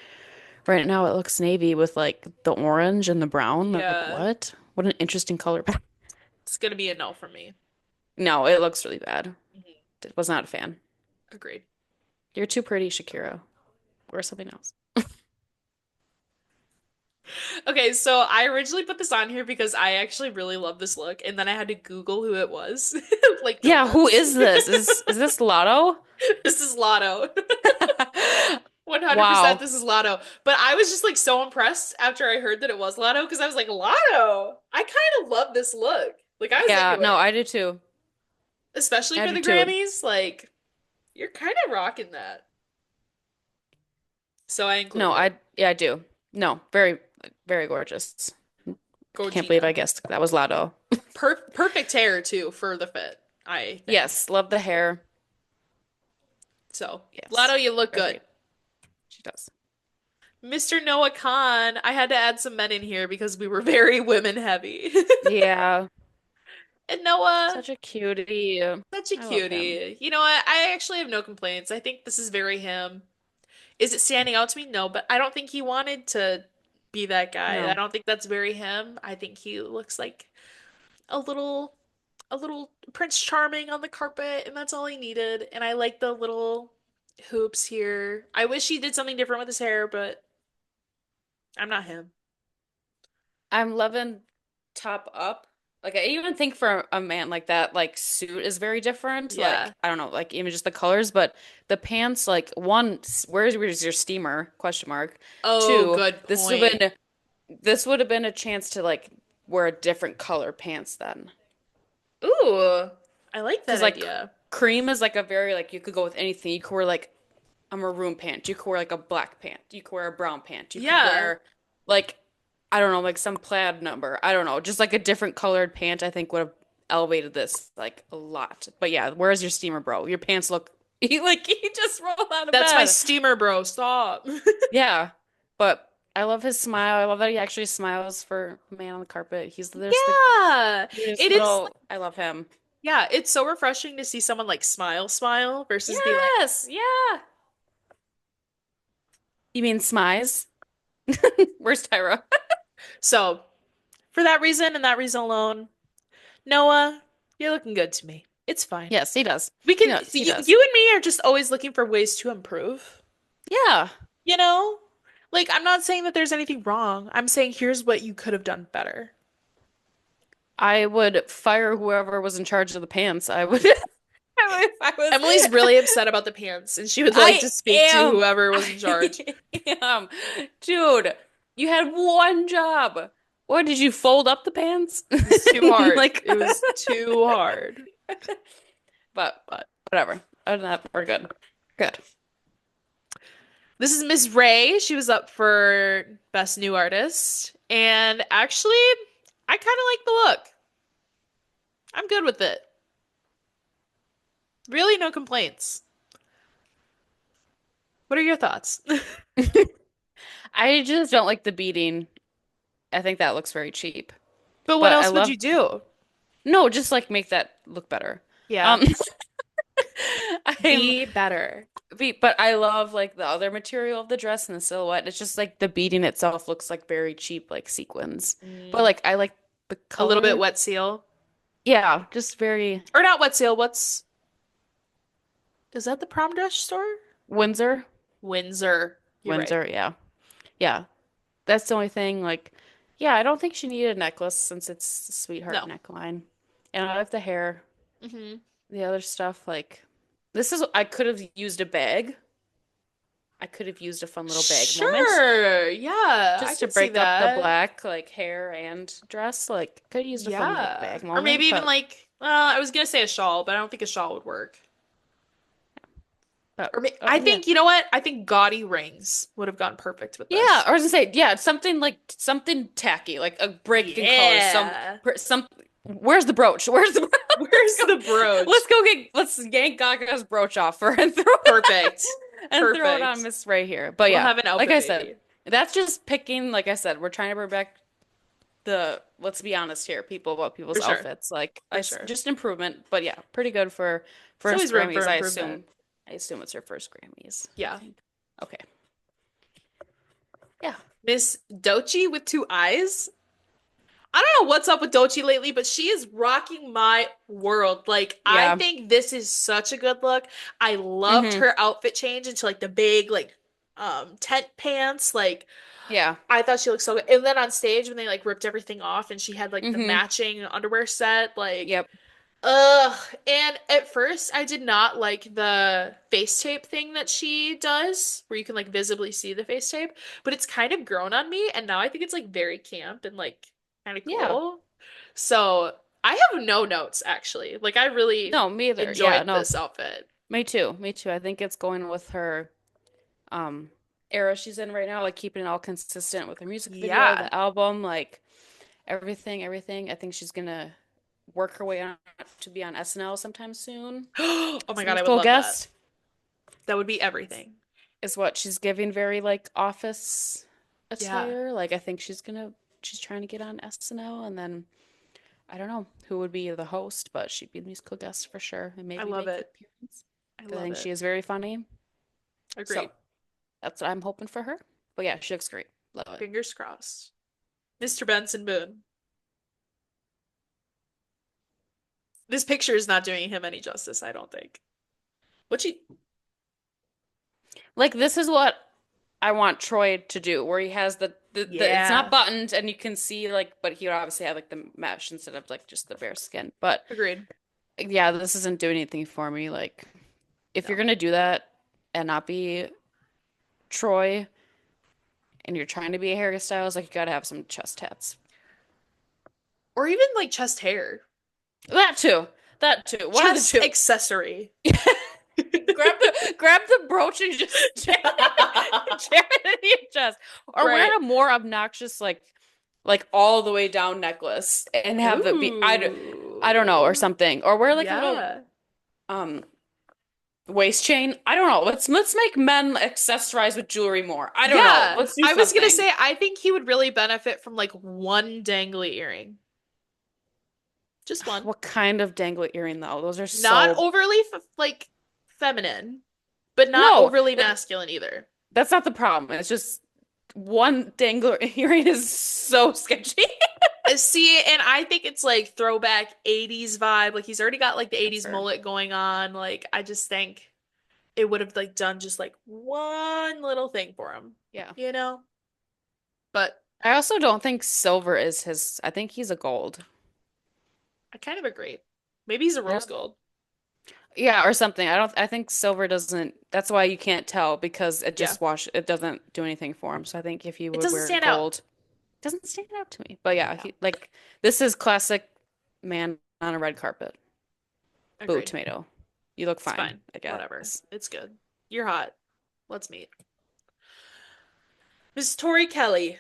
right now it looks navy with like the orange and the brown. Like Yeah. what? What an interesting color palette. It's gonna be a no for me. No, it looks really bad. Mhm. Was not a fan. Agreed. You're too pretty, Shakira. Or something else. Okay, so I originally put this on here because I actually really love this look, and then I had to Google who it was. Like, no Yeah, who offense. is this? Is this Lotto? This is Lotto. 100% Wow. this is Lotto. But I was just like so impressed after I heard that it was Lotto because I was like, Lotto, I kind of love this look. Like I was Yeah, into no, it, I do too. especially I for do the too. Grammys. Like you're kind of rocking that. So I No, included it. yeah, I do. No, very, very gorgeous. Go Can't believe I Gina. guessed that was Lotto. Perfect hair too for the fit, I think. Yes, love the hair. So Lotto, Yes, you look good. agreed. She does. Mr. Noah Khan, I had to add some men in here because we were very women heavy. Yeah, And Noah, such a cutie. such a I love him. cutie. You know what? I actually have no complaints. I think this is very him. Is it standing out to me? No, but I don't think he wanted to be that guy. I No, don't think that's very him. I think he looks like a little a little Prince Charming on the carpet, and that's all he needed. And I like the little hoops here. I wish he did something different with his hair, but I'm not him. I'm loving top up. Like I even think for a man like that, like suit is very different. Yeah. Like I don't know, like even just the colors, but the pants, like one, where's your steamer? Question mark. Oh, Two, good point. this would have been a chance to like wear a different color pants then. Ooh, I like that Because like idea. cream is like a very like you could go with anything. You could wear like a maroon pant. You could wear like a black pant. You could wear a brown pant. You could Yeah, wear like I don't know, like some plaid number. I don't know, just like a different colored pant. I think would have elevated this like a lot. But yeah, where's your steamer, bro? Your pants look he just rolled out of that's my bed. steamer, bro. Stop. Yeah, but I love his smile. I love that he actually smiles for a man on the carpet. He's there's the Yeah, cutest it is. little. I love him. Yeah, it's so refreshing to see someone like smile versus be like. Yes, yeah. You mean smize? Where's Tyra? So, for that reason and that reason alone, Noah, you're looking good to me. It's fine. Yes, he does. We can, Yes, he does. you and me are just always looking for ways to improve, Yeah. you know? Like, I'm not saying that there's anything wrong. I'm saying here's what you could have done better. I would fire whoever was in charge of the pants. I would, if I was, Emily's really upset about the pants, and she would like I to speak to am, whoever was in charge. I am, dude. You had one job. What did you fold up the pants? It was too hard. Like, It was too hard. but whatever. Other than that, we're good. Good. This is Miss Ray. She was up for Best New Artist. And actually, I kind of like the look. I'm good with it. Really, no complaints. What are your thoughts? I just don't like the beading. I think that looks very cheap. But what But I else would love you do? no, just like make that look better. Yeah. Um, I'm Be better. but I love like the other material of the dress and the silhouette. It's just like the beading itself looks like very cheap, like sequins. But Mm, like I like the a little bit color. wet seal. Yeah, just very Or not wet seal. What's is that the prom dress store? Windsor. Windsor. You're right. Windsor, yeah. Yeah. That's the only thing. Like, yeah, I don't think she needed a necklace since it's a sweetheart No. neckline. And I like the hair. Hmm. The other stuff, like this is I could have used a bag. I could have used a fun little bag moment. Sure. Yeah, I Just to can see break up the that. black like hair and dress. Like could have used a fun like Yeah. bag Or maybe moment, even like, I was gonna say a shawl, but I don't think a shawl would work. Or I yeah. think, you know what? I think gaudy rings would have gone perfect with Yeah, this. I was gonna say, yeah, something like something tacky, like a break in color. Yeah. Some. Where's the brooch? Where's the? Where's the brooch? Let's yank Gaga's brooch off her and throw Perfect. and throw it on Perfect. Miss Ray here. But We'll yeah, have an like outfit I said, baby. that's just picking. Like I said, we're trying to bring back the. Let's be honest here, people about people's For sure. outfits. Like For it's sure. just improvement. But yeah, pretty good for There's first always room for Grammys. improvement. I assume it's her first Grammys. I Yeah. think. Okay. Yeah. Miss Dochi with two eyes. I don't know what's up with Dochi lately, but she is rocking my world. Like, I Yeah. think this is such a good look. I loved Hmm. her outfit change into like the big, like, tent pants. Like, Yeah. I thought she looked so good. And then on stage when they like ripped everything off and she had like the Hmm. matching underwear set, like Yep. Ugh. And at first, I did not like the face tape thing that she does, where you can like visibly see the face tape, but it's kind of grown on me, and now I think it's like very camp and like kind of Yeah. cool. So I have no notes actually. Like I really No, me either. Yeah, enjoyed no, this outfit. me too. Me too. I think it's going with her um era she's in right now, like keeping it all consistent with her music video, Yeah. the album, like everything. I think she's gonna work her way on to be on SNL sometime soon. Oh my As a God, I would musical love that. guest That would be everything. is what she's giving very like office Yeah. attire. Like I think she's trying to get on SNL and then I don't know who would be the host, but she'd be the musical guest for sure and I maybe love make an it. appearance. I 'Cause I love think she it. is very funny. So Agreed. that's what I'm hoping for her. But yeah, she looks great. Love it. Fingers crossed. Mr. Benson Boone. This picture is not doing him any justice, I don't think. What she Like this is what I want Troy to do, where he has the it's not Yeah. buttoned and you can see like, but he would obviously have like the mesh instead of like just the bare skin. But Agreed. yeah, this isn't doing anything for me. Like if you're No. gonna do that and not be Troy and you're trying to be a Harry Styles, like you gotta have some chest tats. Or even like chest hair. That too. That too. One of the Chest two. accessory. Grab the brooch and just jam it in your chest. Or Right. wear a more obnoxious like all the way down necklace and have the be I don't know or Ooh. something. Or wear like a little Yeah. um waist chain. I don't know. Let's make men accessorize with jewelry more. I don't know. Yeah. Let's do I was gonna something. say I think he would really benefit from like one dangly earring. Just one. What kind of dangly earring though? Those are Not so overly like feminine, but not no. overly masculine either. That's not the problem. It's just one dangler earring is so sketchy. See, and I think it's like throwback 80s vibe. Like he's already got like the That's 80s fair. mullet going on. Like I just think it would have like done just like one little thing for him, Yeah. you know? But I also don't think silver is his. I think he's a gold. I kind of agree. Maybe he's a I rose don't, gold. yeah, or something. I don't. I think silver doesn't. That's why you can't tell because it Yeah. just wash. It doesn't do anything for him. So I think if you It would doesn't wear stand out. gold, it doesn't stand out to me. But yeah, Yeah. he like this is classic man on a red carpet. Boo, Agreed. tomato. You look It's fine, fine. I Whatever. guess. It's good. You're hot. Let's meet. Miss Tori Kelly.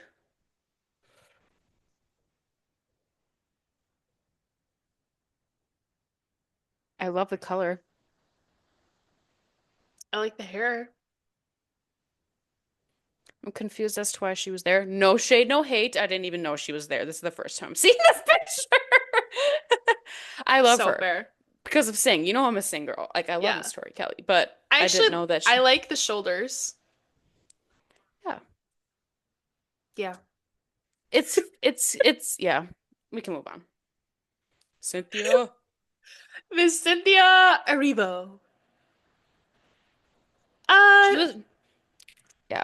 I love the color. I like the hair. I'm confused as to why she was there. No shade, no hate. I didn't even know she was there. This is the first time I'm seeing this picture. I love So her fair. because of Sing. You know I'm a Sing girl. Like I love Yeah. Miss Tori Kelly, but I I actually didn't know that I she. like the shoulders. Yeah, Yeah. it's yeah. We can move on. Cynthia. Miss Cynthia Erivo. She Uh, was yeah.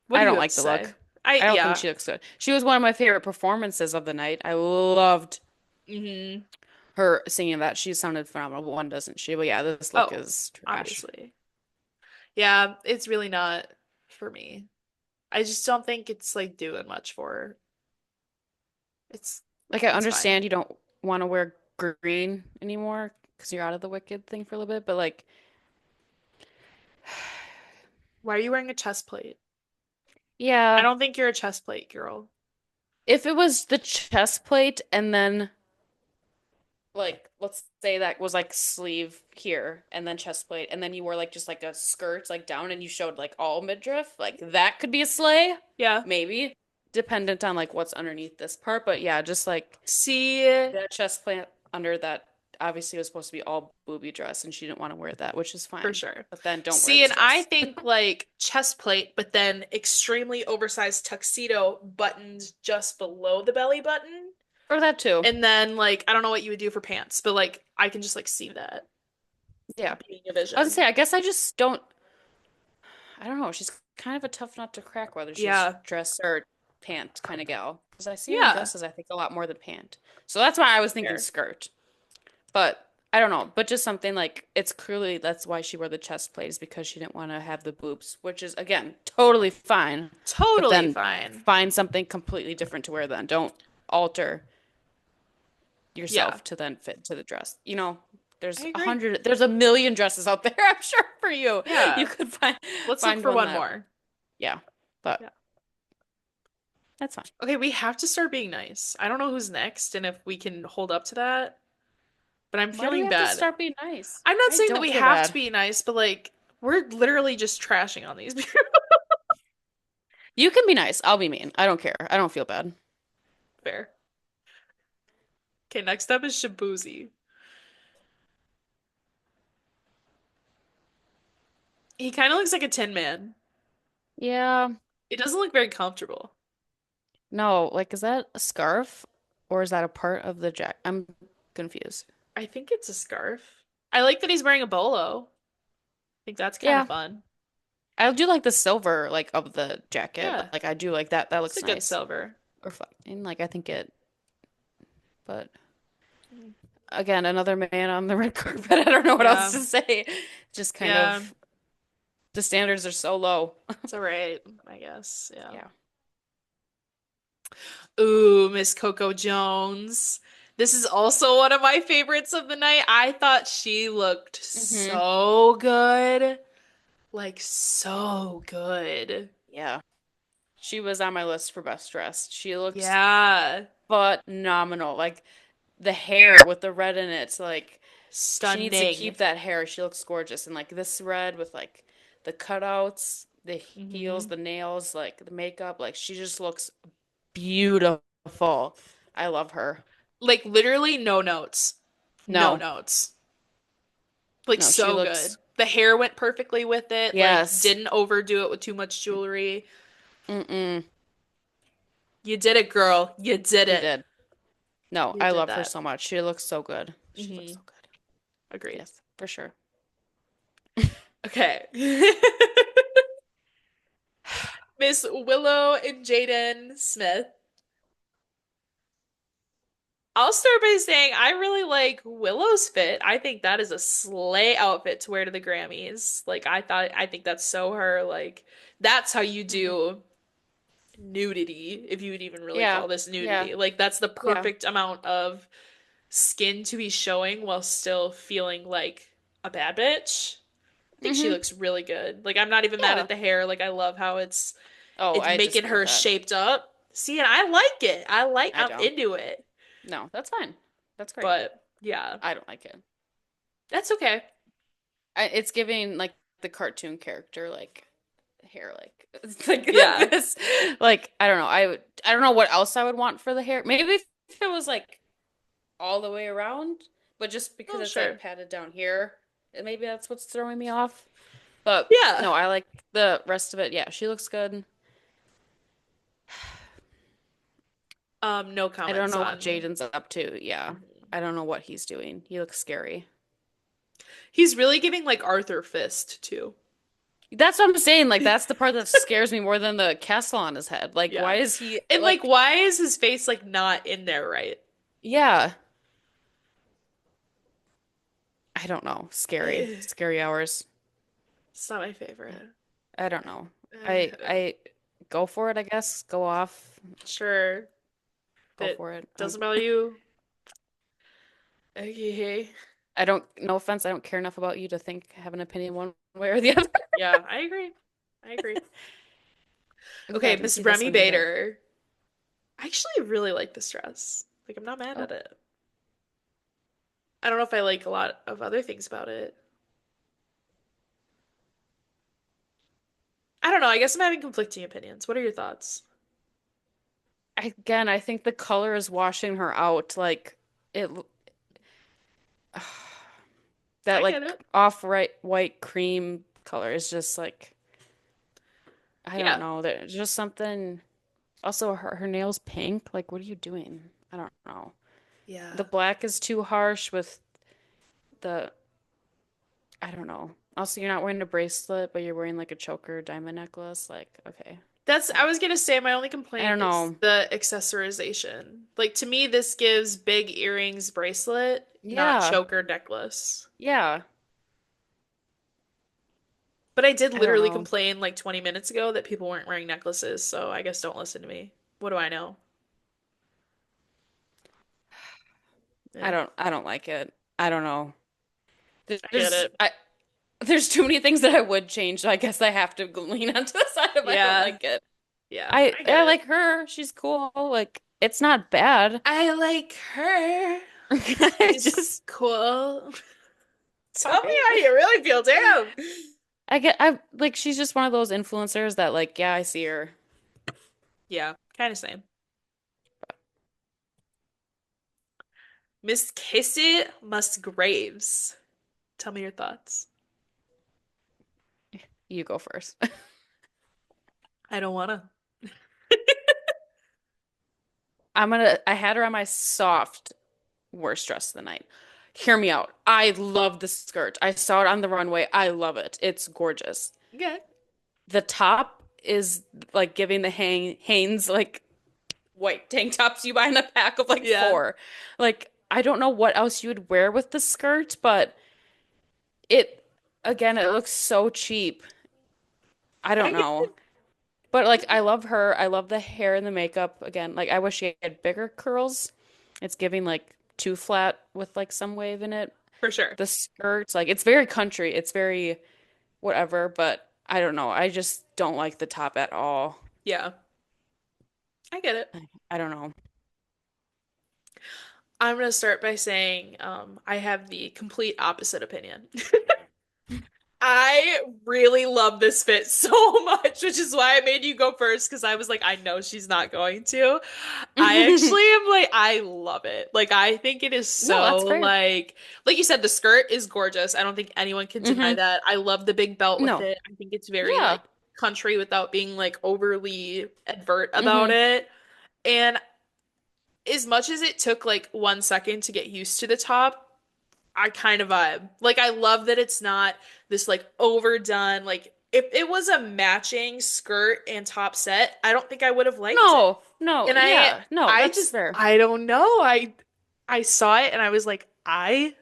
what I do you don't have like to the say? look. I don't think Yeah. she looks good. She was one of my favorite performances of the night. I loved Hmm. her singing that. She sounded phenomenal. One doesn't she? But yeah, this look Oh, is trash. obviously. Yeah, it's really not for me. I just don't think it's like doing much for her. It's Like I it's fine. understand you don't want to wear green anymore because you're out of the Wicked thing for a little bit, but like Why are you wearing a chest plate? I yeah, don't think you're a chest plate girl. if it was the chest plate and then like let's say that was like sleeve here and then chest plate and then you wore like just like a skirt like down and you showed like all midriff, like that could be a slay, Yeah. maybe, dependent on like what's underneath this part, but yeah, just like See, that chest plate under that obviously was supposed to be all booby dress and she didn't want to wear that, which is for fine. sure. But then don't wear See, this and I dress. think like chest plate, but then extremely oversized tuxedo buttoned just below the belly button. Or that too. And then like I don't know what you would do for pants, but like I can just like see that Yeah. being a I was gonna vision. say, I guess I just don't, I don't know. She's kind of a tough nut to crack, whether she's Yeah. dressed or. pant kind of gal. Because I see her in Yeah, dresses, I think, a lot more than pant. So that's why I was thinking fair. skirt. But I don't know. But just something like it's clearly that's why she wore the chest plate is because she didn't want to have the boobs, which is again totally fine. But Totally then fine. find something completely different to wear then. Don't alter Yeah, yourself to then fit to the dress. I There's agree. there's a million dresses out there, I'm sure for you. Yeah, You could find let's look find for one one that, more. yeah, but Yeah. that's fine. Okay, we have to start being nice. I don't know who's next and if we can hold up to that, but I'm Why do we feeling have to bad. start being nice? I'm not I saying that don't we feel have to bad. be nice, but like we're literally just trashing on these people. You can be nice. I'll be mean. I don't care. I don't feel bad. Fair. Okay, next up is Shabuzi. He kind of looks like a Tin Man. Yeah. It doesn't look very comfortable. No, like, is that a scarf or is that a part of the jacket? I'm confused. I think it's a scarf. I like that he's wearing a bolo. I think that's kind of Yeah. fun. I do like the silver, like, of the jacket. Yeah, Like, I do like that. That it's a looks good nice. silver. Or fun. And, like, I think but again, another man on the red carpet. I don't know what else Yeah, to say. Just kind yeah, of, the standards are so low. it's all right, I guess. Yeah. Yeah. Ooh, Miss Coco Jones. This is also one of my favorites of the night. I thought she looked Hmm. so good. Like, so good. Yeah. She was on my list for best dressed. She looks Yeah. phenomenal. Like, the hair with the red in it, like she needs to Stunning. keep that hair. She looks gorgeous. And like this red with like the cutouts, the heels, Hmm. the nails, like the makeup, like she just looks beautiful. I love her. Like, literally, no notes. No No, notes. Like, no, she so good. looks, The hair went perfectly with it. Like, yes. didn't overdo it with too much jewelry. Mm-mm. You did it, girl. You did She it. did. No, You I did love her that. so much. She looks so good. She looks Hmm. so good. Agreed. Yes, for sure. Okay. Miss Willow and Jaden Smith. I'll start by saying I really like Willow's fit. I think that is a slay outfit to wear to the Grammys. Like I think that's so her. Like that's how you Hmm. do nudity, if you would even really Yeah, call this yeah, nudity. Like that's the yeah. perfect amount of skin to be showing while still feeling like a bad bitch. I think she Hmm. looks really good. Like I'm not even mad Yeah. at the hair. Like I love how Oh, it's I making disagree with her that. shaped up. See, and I like it. I I'm don't. into it. No, that's fine. That's great. But yeah, I don't like it. that's okay. It's giving like the cartoon character like hair like it's like Yeah. this. Like I don't know. I don't know what else I would want for the hair. Maybe if it was like all the way around, but just because Oh, it's like sure. padded down here, maybe that's what's throwing me off. But Yeah. no, I like the rest of it. Yeah, she looks good. No I don't comments know what on. Jaden's up to. Yeah. I don't know what he's doing. He looks scary. He's really giving like Arthur Fist too. That's what I'm saying. Like that's the part that scares me more than the castle on his head. Like Yeah. why is he And like like why is his face like not in there right? yeah, I don't know. Scary. It's Scary hours. not my favorite. I don't know. Uh, I go for it, I guess. Go off. sure. Go That for it. doesn't bother you. Okay. I don't, no offense, I don't care enough about you to think have an opinion one way or the other. Yeah, I agree. I agree. Ooh, I Okay, didn't Miss see this Remy one either. Bader. I actually really like this dress. Like I'm not mad Oh, at it. I don't know if I like a lot of other things about it. I don't know. I guess I'm having conflicting opinions. What are your thoughts? again, I think the color is washing her out. Like it, that I get like it. off-white white cream color is just like I don't Yeah. know. There's just something. Also, her nails pink. Like, what are you doing? I don't know. The Yeah. black is too harsh with the I don't know. Also, you're not wearing a bracelet, but you're wearing like a choker diamond necklace. Like, okay. I was gonna say my only I don't complaint is know. the accessorization. Like to me, this gives big earrings bracelet, not Yeah. choker necklace. Yeah. But I did I don't literally know. complain like 20 minutes ago that people weren't wearing necklaces, so I guess don't listen to me. What do I know? Yeah, I don't like it. I don't know. I get There's it. there's too many things that I would change, so I guess I have to lean onto the side of I don't Yeah, like it. yeah, I get I it. like her. She's cool. Like it's not bad. I like her. I She's just cool. Tell me sorry. how you really feel, damn. I like she's just one of those influencers that like, yeah, I see her. Yeah, kind of same. Miss Kissy Musgraves. Tell me your thoughts. You go first. I don't wanna. I had her on my soft worst dress of the night. Hear me out. I love the skirt. I saw it on the runway. I love it. It's gorgeous. Okay. The top is like giving the Hanes like white tank tops you buy in a pack of like Yeah. four. Like I don't know what else you would wear with the skirt, but it again, it looks so cheap. I I don't get know. it. But like I love her. I love the hair and the makeup. Again, like I wish she had bigger curls. It's giving like too flat with like some wave in it. For sure. The skirts, like it's very country. It's very whatever, but I don't know. I just don't like the top at all. Yeah. I get it. I don't know. I'm gonna start by saying I have the complete opposite opinion. I really love this fit so much, which is why I made you go first because I was like, I know she's not going to. I actually am like, I love it. Like, I think it is No, so that's fair. like you said, the skirt is gorgeous. I don't think anyone can deny Hmm. that. I love the big belt with No. it. I think it's very Yeah. like country without being like overly advert about Hmm. it. And as much as it took like 1 second to get used to the top, I kind of vibe. Like I love that it's not this like overdone like if it was a matching skirt and top set, I don't think I would have liked it. No. No. And Yeah. No, I that's just fair. I don't know. I saw it and I was like, I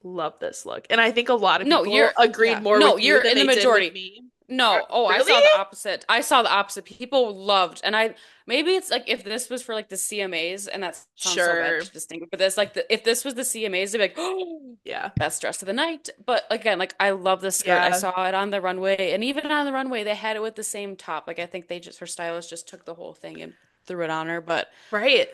love this look. And I think a lot of No, people you're agreed yeah. more No, with you you're than in the they did with majority. me. No. Oh, I Really? saw the opposite. I saw the opposite. People loved, and I maybe it's like if this was for like the CMAs, and that sounds so bad Sure. to distinguish, but this like if this was the CMAs, they'd be like, oh, Yeah. best dress of the night. But again, like I love the skirt. I Yeah. saw it on the runway, and even on the runway, they had it with the same top. Like I think they just her stylist just took the whole thing and threw it on her. But Right.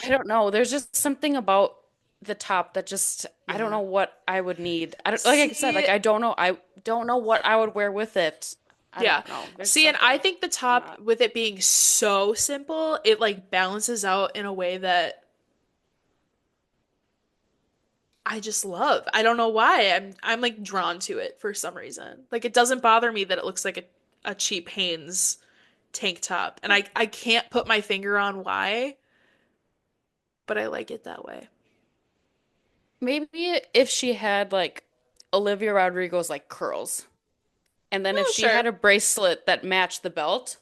I don't know. There's just something about the top that just I don't Yeah. know what I would need. I don't like I said, See, like I don't know what I would wear with it. I yeah. don't know. There's See, and I something think the I'm top, not. with it being so simple, it like balances out in a way that I just love. I don't know why. I'm like drawn to it for some reason. Like it doesn't bother me that it looks like a cheap Hanes tank top. And I can't put my finger on why, but I like it that way. Maybe if she had like Olivia Rodrigo's like curls, and then if Oh, she sure. had a bracelet that matched the belt,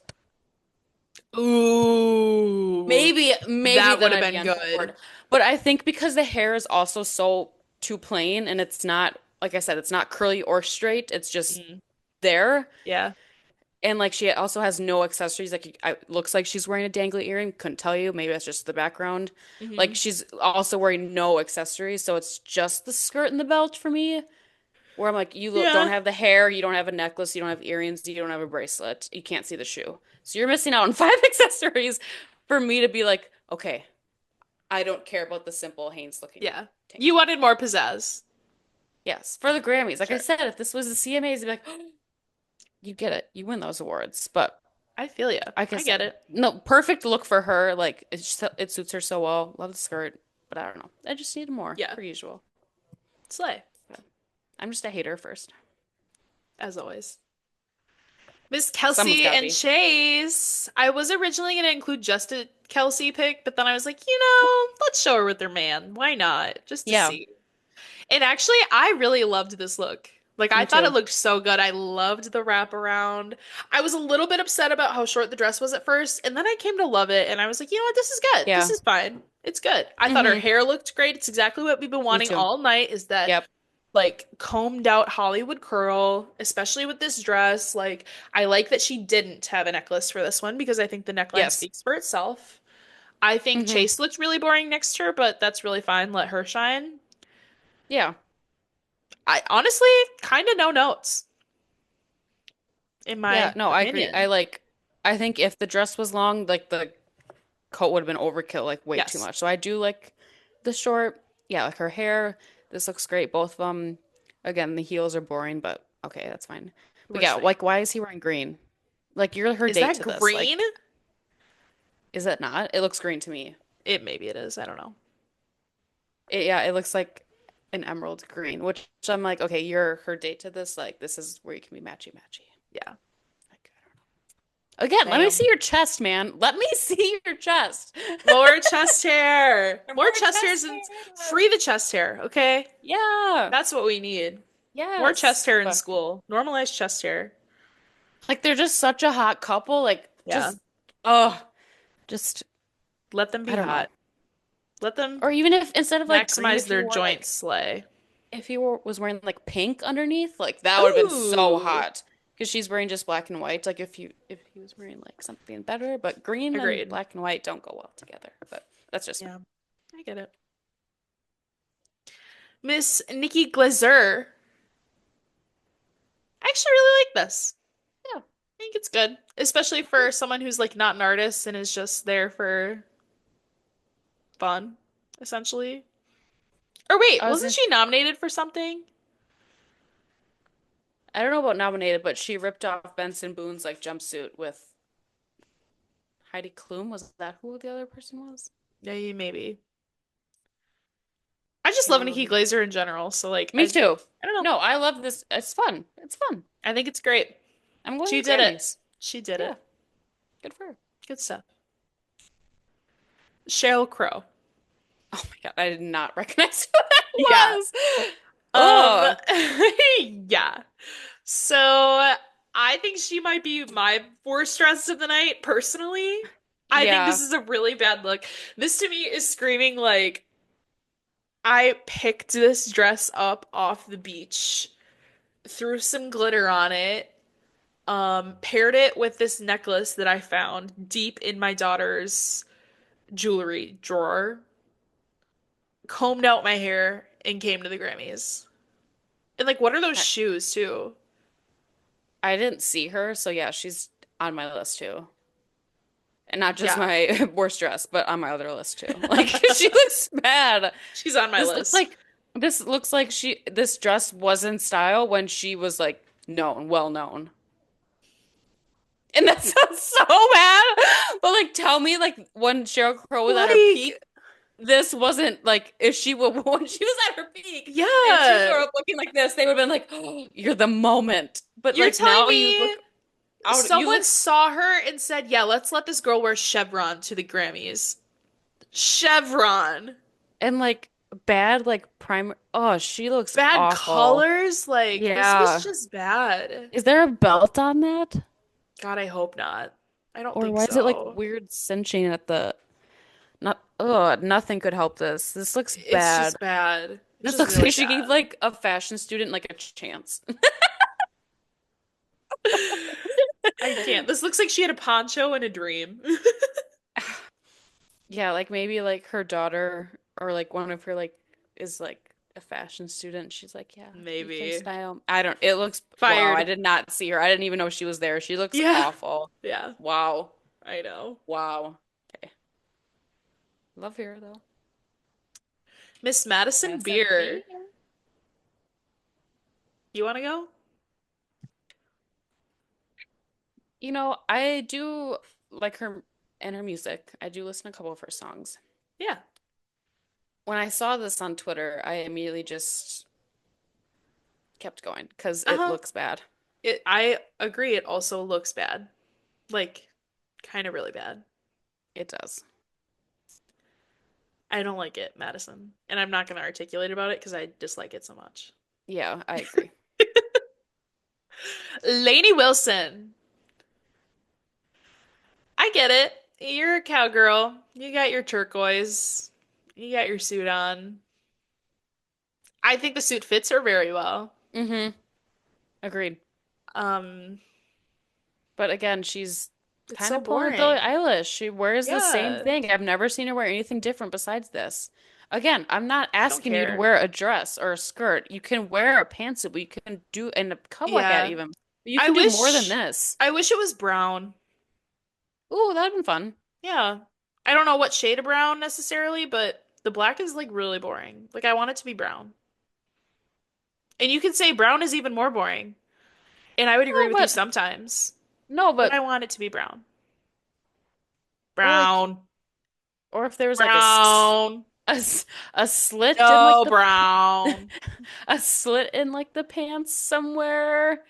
Ooh, maybe that would then have I'd be been on good. board. But I think because the hair is also so too plain and it's not like I said, it's not curly or straight, it's just Mm, there. yeah. And like she also has no accessories. Like looks like she's wearing a dangly earring. Couldn't tell you. Maybe that's just the background. Like Hmm. she's also wearing no accessories, so it's just the skirt and the belt for me. Where I'm like, don't Yeah. have the hair, you don't have a necklace, you don't have earrings, you don't have a bracelet, you can't see the shoe. So you're missing out on five accessories for me to be like, okay, I don't care about the simple Hanes looking Yeah. tank You top. wanted more pizzazz. Yes, for the Grammys. Like I Sure. said, if this was the CMAs, I'd be like, you get it, you win those awards. But I feel you. like I I get said, it. no, perfect look for her. Like it suits her so well. Love the skirt, but I don't know. I just need more, Yeah. per usual. Slay, I'm just a hater first. as always. Miss Someone's Kelsey gotta and be. Chase. I was originally going to include just a Kelsey pick, but then I was like, you know, let's show her with her man. Why not? Just to Yeah. see. And actually, I really loved this look. Like I Me thought it too. looked so good. I loved the wraparound. I was a little bit upset about how short the dress was at first, and then I came to love it and I was like, you know what, this is good. This Yeah. is fine. It's good. I thought her Hmm. hair looked great. It's exactly what we've been Me wanting too. all night is that Yep. like combed out Hollywood curl, especially with this dress. Like I like that she didn't have a necklace for this one because I think the neckline Yes. speaks for itself. I think Hmm. Chase looked really boring next to her, but that's really fine. Let her shine. Yeah. I honestly kind of no notes in Yeah. my No, I agree. opinion. I think if the dress was long, like the coat would have been overkill, like way too Yes, much. So I do like the short. Yeah, like her hair. This looks great. Both of them. Again, the heels are boring, but okay, that's fine. But we're yeah, staying. like why is he wearing green? Like you're her Is date that to this. green? Like, is it not? It looks green to me. Maybe it is. I don't know. Yeah, it looks like an emerald green, which I'm like, okay, you're her date to this. Like, this is where you can be matchy matchy. Yeah. Like, I don't know. Again, let me Damn. see your chest, man. Let me see your chest. More chest hair. More More chest hairs chest and hair. free the chest hair, okay? Yeah. That's what we need. More chest Yes. hair in But school. Normalize chest hair. like they're just such a hot couple. Like Yeah. just oh, just Let them I be don't know. hot. Let them Or even if instead of like green, maximize if he their wore joint like slay. if he was wearing like pink underneath, like that would have been so Ooh. hot. Because she's wearing just black and white. Like if he was wearing like something better, but green and Agreed. black and white don't go well together. But that's just me. Yeah, I get it. Miss Nikki Glazer. I actually really like this. Yeah. I think it's good, especially for someone who's like not an artist and is just there for fun, essentially. Or wait, I was wasn't gonna, she nominated for something? I don't know about nominated, but she ripped off Benson Boone's like jumpsuit with Heidi Klum. Was that who the other person was? Yeah, maybe. I just Can't love remember Nikki who that Glazer was. in general, so like Me too. I don't know. No, I love this. It's fun. It's fun. I think it's great. I'm going She to the did it. Grammys. She did Yeah, it. good for her. Good stuff. Sheryl Crow. Oh my God, I did not recognize who that Yeah. was. Um, Oh, yeah. So I think she might be my worst dress of the night, personally. I think this yeah. is a really bad look. This to me is screaming like I picked this dress up off the beach, threw some glitter on it, paired it with this necklace that I found deep in my daughter's jewelry drawer, combed out my hair, and came to the Grammys. And like, what are those I, shoes too? I didn't see her, so yeah, she's on my list too. And not just Yeah. my worst dress, but on my other list too. Like she looks bad. She's on my This looks list. like this dress was in style when she was like known, well known. And that sounds so bad. But like tell me like when Sheryl Crow was at her Like, peak, this wasn't like if she would when she was at her peak and she yeah. showed up looking like this, they would have been like, oh, you're the moment. But You're like telling now you me look out, you someone look saw her and said, yeah, let's let this girl wear chevron to the Grammys. Chevron. and like bad like primer. Oh, she looks Bad awful. colors. Like, this was Yeah. just bad. Is there a belt on that? God, I hope not. I don't Or think why is it like so. weird cinching at the not oh, nothing could help this. This looks It's bad. just bad. It's This just looks really like she gave bad. like a fashion student like a chance. I can't. This looks like she had a poncho and a dream. Yeah, like maybe like her daughter or like one of her like is like a fashion student. She's like, yeah, you can Maybe. style. I don't. It looks wow. I Fired. did not see her. I didn't even know she was there. She looks Yeah. awful. Yeah. Wow. I know. Wow. Okay. Love her though. Miss Madison Madison Beer. Beer. You want to go? You know, I do like her and her music. I do listen to a couple of her songs. Yeah. When I saw this on Twitter, I immediately just kept going because it Uh-huh. looks bad. I agree. It also looks bad. Like, kind of really bad. It does. I don't like it, Madison. And I'm not going to articulate about it because I dislike it so much. Yeah, I agree. Lainey Wilson. I get it. You're a cowgirl. You got your turquoise. You got your suit on. I think the suit fits her very well. Mm-hmm. Agreed. Um, But again, she's it's kind so of pulling a Billie boring. Eilish. She wears the same Yeah, thing. I've never seen her wear anything different besides this. Again, I'm not I don't asking you to care. wear a dress or a skirt. You can wear a pantsuit, but you can do and a cowboy hat Yeah. even. But you I can do more than wish this. I wish it was brown. Ooh, that'd been fun. Yeah. I don't know what shade of brown necessarily, but the black is like really boring. Like I want it to be brown. And you can say brown is even more boring. And I would agree No, with you but sometimes, no, but I but want it to be brown. or like Brown. or if there was like Brown. a, s- a slit in like No, the brown. a slit in like the pants somewhere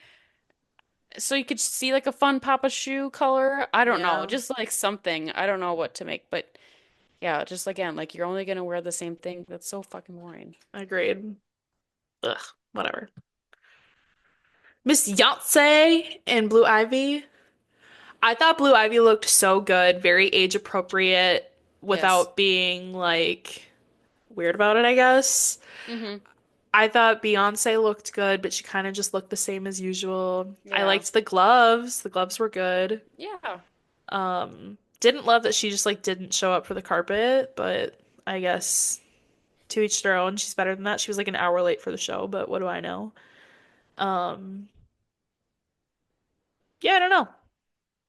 so you could see like a fun Papa shoe color. I don't know, Yeah, just like something. I don't know what to make, but yeah, just again, like you're only gonna wear the same thing. That's so fucking boring. agreed. Ugh, whatever. Miss Yonsei and Blue Ivy. I thought Blue Ivy looked so good, very age appropriate Yes. without being like weird about it, I guess. Mm-hmm. I thought Beyonce looked good, but she kind of just looked the same as usual. I Yeah. liked the gloves. The gloves were good. Yeah. Didn't love that she just like didn't show up for the carpet, but I guess to each their own. She's better than that. She was like an hour late for the show, but what do I know? Um, yeah, I don't know.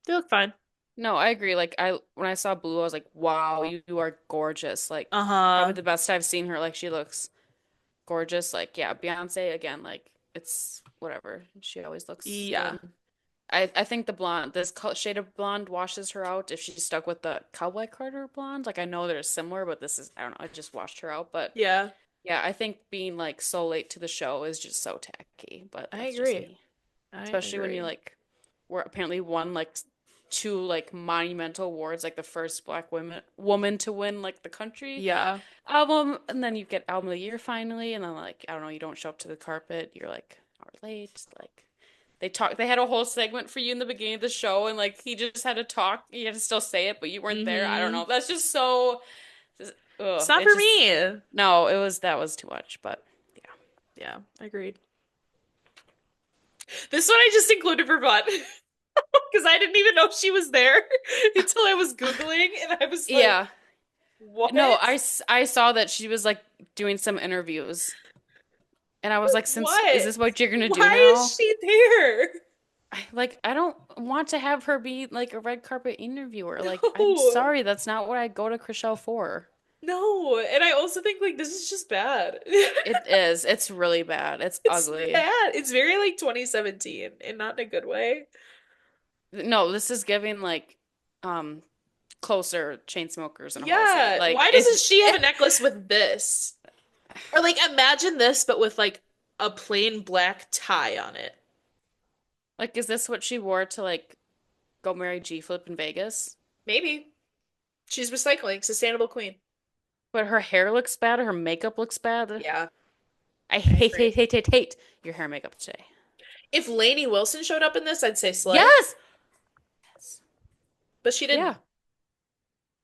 They look fine. No, I agree. Like I when I saw Blue, I was like, wow, you are gorgeous. Like probably Uh-huh. the best I've seen her. Like she looks gorgeous. Like yeah, Beyonce again, like it's whatever. She always looks Yeah. good. I think the blonde, shade of blonde washes her out if she's stuck with the Cowboy Carter blonde. Like I know they're similar, but this is I don't know, it just washed her out. But Yeah. yeah, I think being like so late to the show is just so tacky, but I that's just agree. me. I Especially when you agree. like were apparently won like two like monumental awards, like the first black woman to win like the country Yeah. album, and then you get album of the year finally, and then like I don't know, you don't show up to the carpet, you're like hour late, like they had a whole segment for you in the beginning of the show, and like he just had to talk, he had to still say it, but you weren't there. I don't Mm-hmm. know. That's just so, It's ugh, not it for just me. no, that was too much, but yeah. Yeah, agreed. This one I just included for fun because I didn't even know she was there until I was Googling and I was like, Yeah. what? No, I saw that she was like doing some interviews. And I was like, since is What? this what you're gonna do Why is now? she there? I don't want to have her be like a red carpet interviewer. Like, I'm No. sorry, that's not what I go to Chriselle for. No. And I also think like this is just bad. It is. It's really bad. It's It's ugly. bad. It's very like 2017 and not in a good way. No, this is giving like um closer chain smokers in Halsey. Yeah. Like Why doesn't she have a necklace with this? Or like imagine this, but with like a plain black tie on it. like is this what she wore to like go marry G Flip in Vegas? Maybe. She's recycling, sustainable queen. But her hair looks bad, her makeup looks bad. Yeah, I I hate, agree. hate, hate, hate, hate your hair and makeup today. If Lainey Wilson showed up in this, I'd say slay, Yes! but she didn't. Yeah.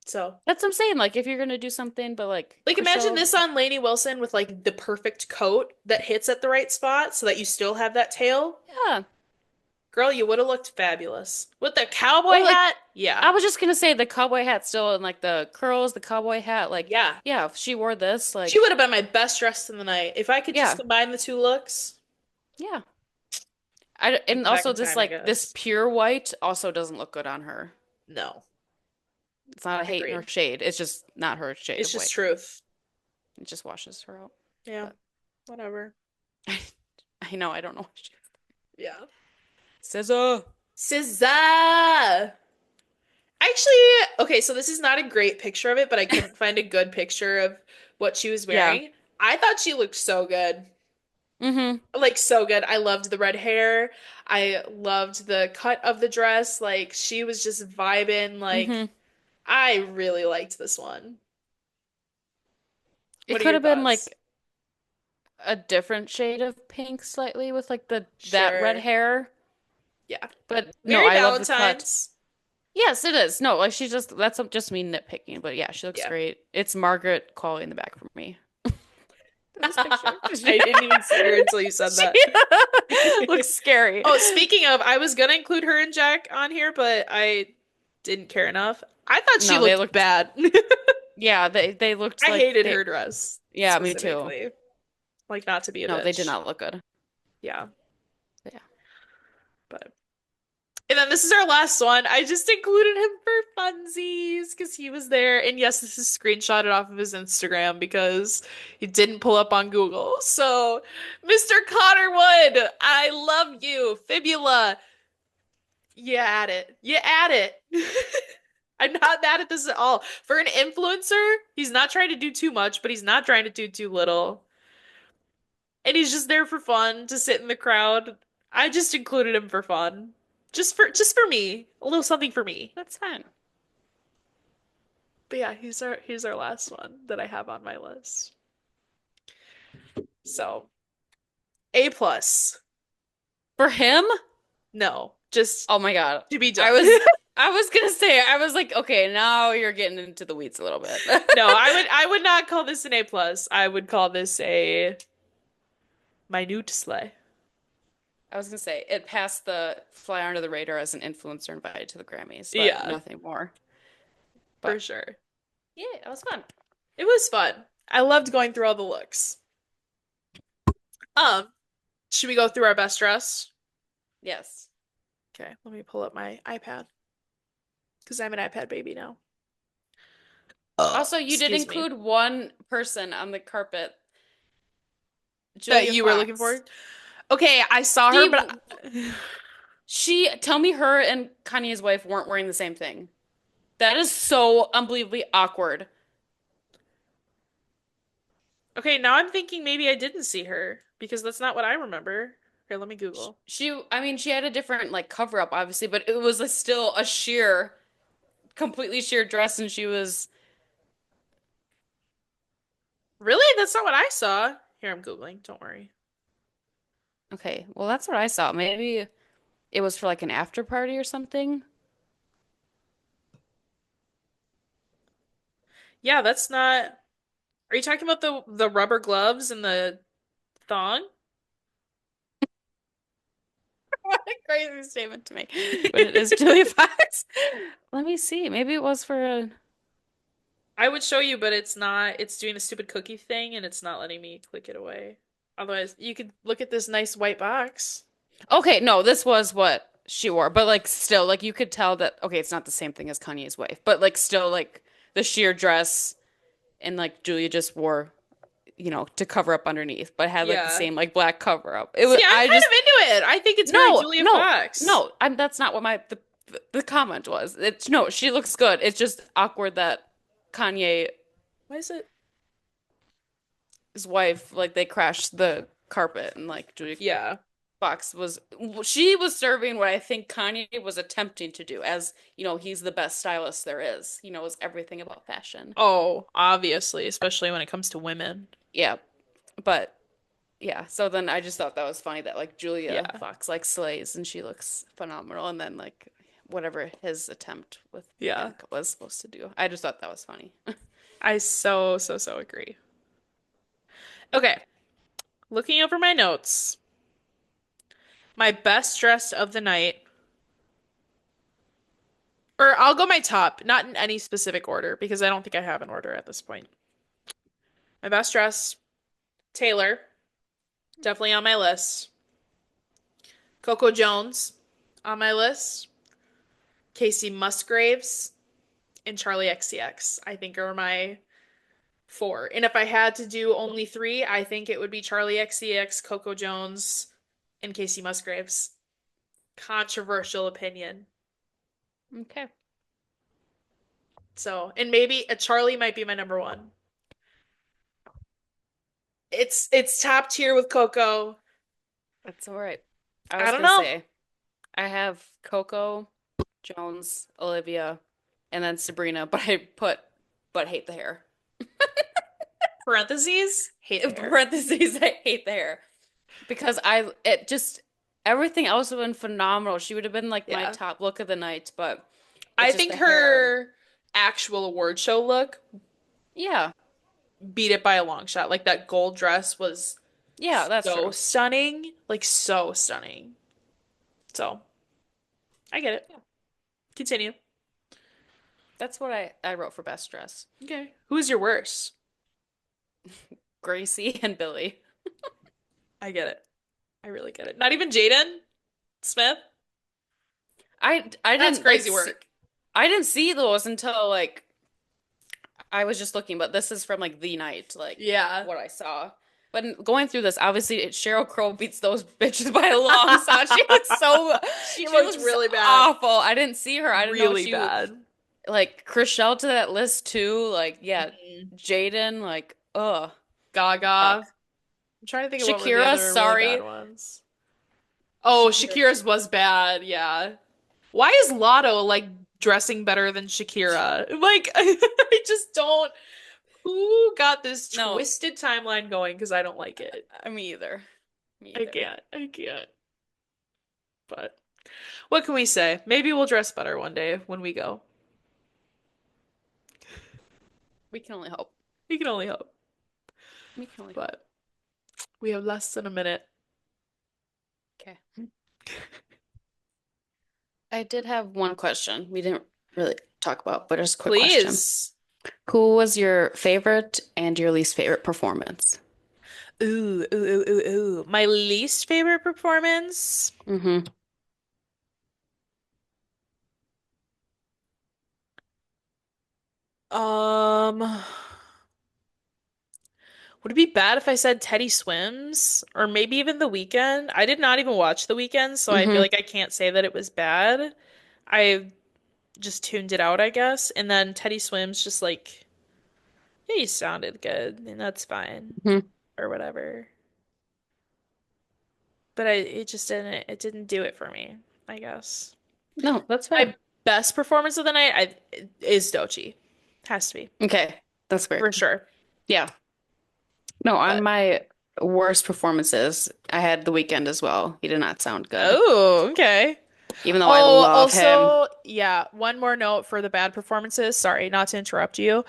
So, That's what I'm saying. Like, if you're gonna do something, but like like imagine Chriselle, this on Lainey Wilson with like the perfect coat that hits at the right spot so that you still have that tail. yeah. Girl, you would have looked fabulous. With the cowboy Or like, hat? Yeah. I was just gonna say the cowboy hat still, and like the curls, the cowboy hat. Like, Yeah. yeah, if she wore this, She like, would have been my best dressed in the night. If I could just yeah, combine the two looks, yeah. I'd And go back also in this time, I like this guess. pure white also doesn't look good on her. No. It's not a hate nor Agreed. shade. It's just not her shade It's of just white. truth. It just washes her out. Yeah. But Whatever. I know I don't know what she Yeah. says. SZA. Actually, okay, so this is not a great picture of it, but I couldn't find a good picture of what she was Yeah. wearing. I thought she looked so good. Mm-hmm. Like so good. I loved the red hair. I loved the cut of the dress. Like she was just vibing. Like Mm-hmm. I really liked this one. It What are could your have been thoughts? like a different shade of pink slightly with like the that red Sure. hair. Yeah. But no, Mary I love the cut. Valentine's. Yes, it is. No, like she's just that's just me nitpicking, but yeah, she looks Yeah. great. It's Margaret Qualley in the back for me. This picture. I didn't even see her until you said She that. looks scary. Oh, speaking of, I was gonna include her and Jack on here, but I didn't care enough. I thought she No, they looked looked bad. yeah, they looked I like hated they her dress yeah, me too. specifically. Like, not to be a No, they did bitch. not look good. Yeah, Yeah. but. And then this is our last one. I just included him for funsies because he was there. And yes, this is screenshotted off of his Instagram because he didn't pull up on Google. So, Mr. Connor Wood, I love you. Fibula, you at it. You at it. I'm not mad at this at all. For an influencer, he's not trying to do too much, but he's not trying to do too little. And he's just there for fun to sit in the crowd. I just included him for fun. Just for me. A little something for me. That's fine. But yeah, he's our last one that I have on my list. So, A plus. For him? No, just Oh my God. to be I done. was I was gonna say, I was like, okay, now you're getting into the weeds a little bit. No, I would not call this an A plus. I would call this a minute slay. I was gonna say it passed the fly under the radar as an influencer invited to the Grammys, but Yeah, nothing more. for But sure. yeah, that was fun. It was fun. I loved going through all the looks. Um, should we go through our best dress? Yes. Okay, let me pull up my iPad because I'm an iPad baby now. Also, you did Excuse me. include one person on the carpet, That Julia you were looking for? Fox. Okay, I saw her, Steve, but tell me her and Kanye's wife weren't wearing the same thing. That is so unbelievably awkward. okay, now I'm thinking maybe I didn't see her because that's not what I remember. Here, let me Google. I mean, she had a different like cover up, obviously, but it was still a sheer, completely sheer dress, and she was Really? That's not what I saw. Here, I'm Googling. Don't worry. okay. Well, that's what I saw. Maybe it was for like an after party or something. Yeah, that's not. Are you talking about the rubber gloves and the thong? What a crazy statement to make. But it is Julia Fox. Let me see. Maybe it was for a. I would show you, but it's not. It's doing a stupid cookie thing and it's not letting me click it away. Otherwise, you could look at this nice white box. Okay, no, this was what she wore, but like still, like you could tell that okay, it's not the same thing as Kanye's wife, but like still like the sheer dress and like Julia just wore, to cover up underneath, but had like the Yeah. same like black cover up. It was See, I'm I kind just of into it. I think it's very no, Julia no, Fox. no. I'm that's not what the comment was. It's no, she looks good. It's just awkward that Kanye's Why is it? wife like they crashed the carpet and like Julia Yeah. Fox she was serving what I think Kanye was attempting to do as, he's the best stylist there is. He knows everything about fashion. Oh, obviously, especially when it comes to women. Yeah. But yeah, so then I just thought that was funny that like Julia Yeah. Fox like slays and she looks phenomenal and then like whatever his attempt with Yeah. Bianca was supposed to do. I just thought that was funny. I so agree. Okay. Looking over my notes. My best dressed of the night. Or I'll go my top, not in any specific order, because I don't think I have an order at this point. My best dress, Taylor, definitely on my list. Coco Jones, on my list. Casey Musgraves, and Charlie XCX, I think are my four. And if I had to do only three, I think it would be Charlie XCX, Coco Jones, and Casey Musgraves. Controversial opinion. Okay. So, and maybe a Charlie might be my number one. It's top tier with Coco. That's all right. I I was don't gonna know. say I have Coco, Jones, Olivia, and then Sabrina, but hate the hair. Parentheses, hate the In hair. parentheses, I hate the hair because everything else would have been phenomenal. She would have been like my Yeah. top look of the night, but I it's just think the hair. her actual award show look Yeah. beat it by a long shot. Like that gold dress was Yeah, that's so true. stunning, like so stunning. So, I get it. Yeah. Continue. That's what I wrote for best dress. Okay. Who's your worst? Gracie and Billy. I get it. I really get it. Not even Jaden Smith? I That's didn't like crazy see, work. I didn't see those until like I was just looking, but this is from like the night, like Yeah. what I saw. But going through this, obviously Cheryl Crow beats those bitches by a long shot. She She looked looks really bad. awful. I didn't see her. I didn't know Really she bad. like Chriselle to that list too. Like yeah, Mhm. Jaden like ugh. Gaga. Yuck. I'm trying to think of what were the Shakira, other really bad sorry. ones. Oh, Shakira. Shakira's was bad. Yeah. Why is Lotto like dressing better than Shakira? Like, I just don't. Who got this No, twisted timeline going? Because I don't like it. me either. Me I either. can't. I can't. But what can we say? Maybe we'll dress better one day when we go. We can only hope. We can only hope. We can only hope. But we have less than a minute. Okay. I did have one question we didn't really talk about, but just a quick question. Please. Who was your favorite and your least favorite performance? Ooh, ooh, ooh, ooh, ooh. My least favorite performance. Mm-hmm. Um, would it be bad if I said Teddy Swims or maybe even The Weeknd? I did not even watch The Weeknd, so I feel Mm-hmm. like I can't say that it was bad. I just tuned it out, I guess. And then Teddy Swims just like, yeah, he sounded good, and that's fine Hmm. or whatever. But it didn't do it for me, I guess. No, that's fair. My best performance of the night is Doechii. Has to be, Okay, that's for fair. sure. Yeah. No, on But my worst performances, I had The Weeknd as well. He did not sound good, oh, okay. even though I Oh, love him. also, yeah, one more note for the bad performances. Sorry, not to interrupt you.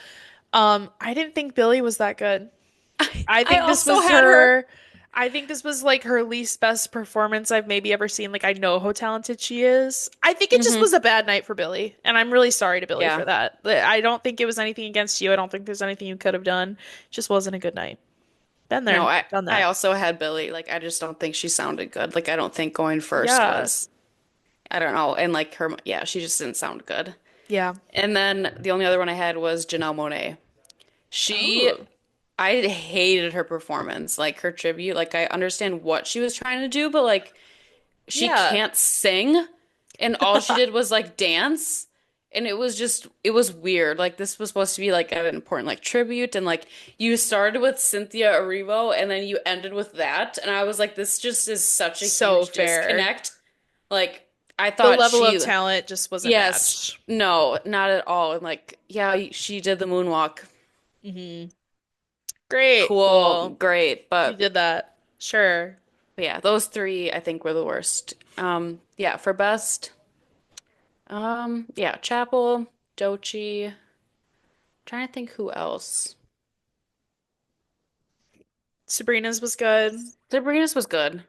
I didn't think Billy was that good. I I think this also was had her. her. I think this was like her least best performance I've maybe ever seen. Like I know how talented she is. I think it just Hmm. was a bad night for Billy, and I'm really sorry to Billy for Yeah. that. I don't think it was anything against you. I don't think there's anything you could have done. It just wasn't a good night. Been No, there, done I that. also had Billy. Like I just don't think she sounded good. Like I don't think going first Yeah. was I don't know. And like her yeah, she just didn't sound good. Yeah. And then the only other one I had was Janelle Monáe. She Oh. I hated her performance, like her tribute. Like I understand what she was trying to do, but like she Yeah. can't sing and all she did was like dance. And it was weird. Like this was supposed to be like an important like tribute and like you started with Cynthia Erivo and then you ended with that. And I was like, this just is such a So huge fair. disconnect. Like I The thought level of she talent just wasn't yes, matched. no, not at all. And like, yeah, she did the moonwalk. Hmm. Great. Cool, Well, great. she did that. Sure. But yeah, those three I think were the worst. Yeah, for best, yeah, Chapel, Dochi. Trying to think who else. Sabrina's was good. Sabrina's was good.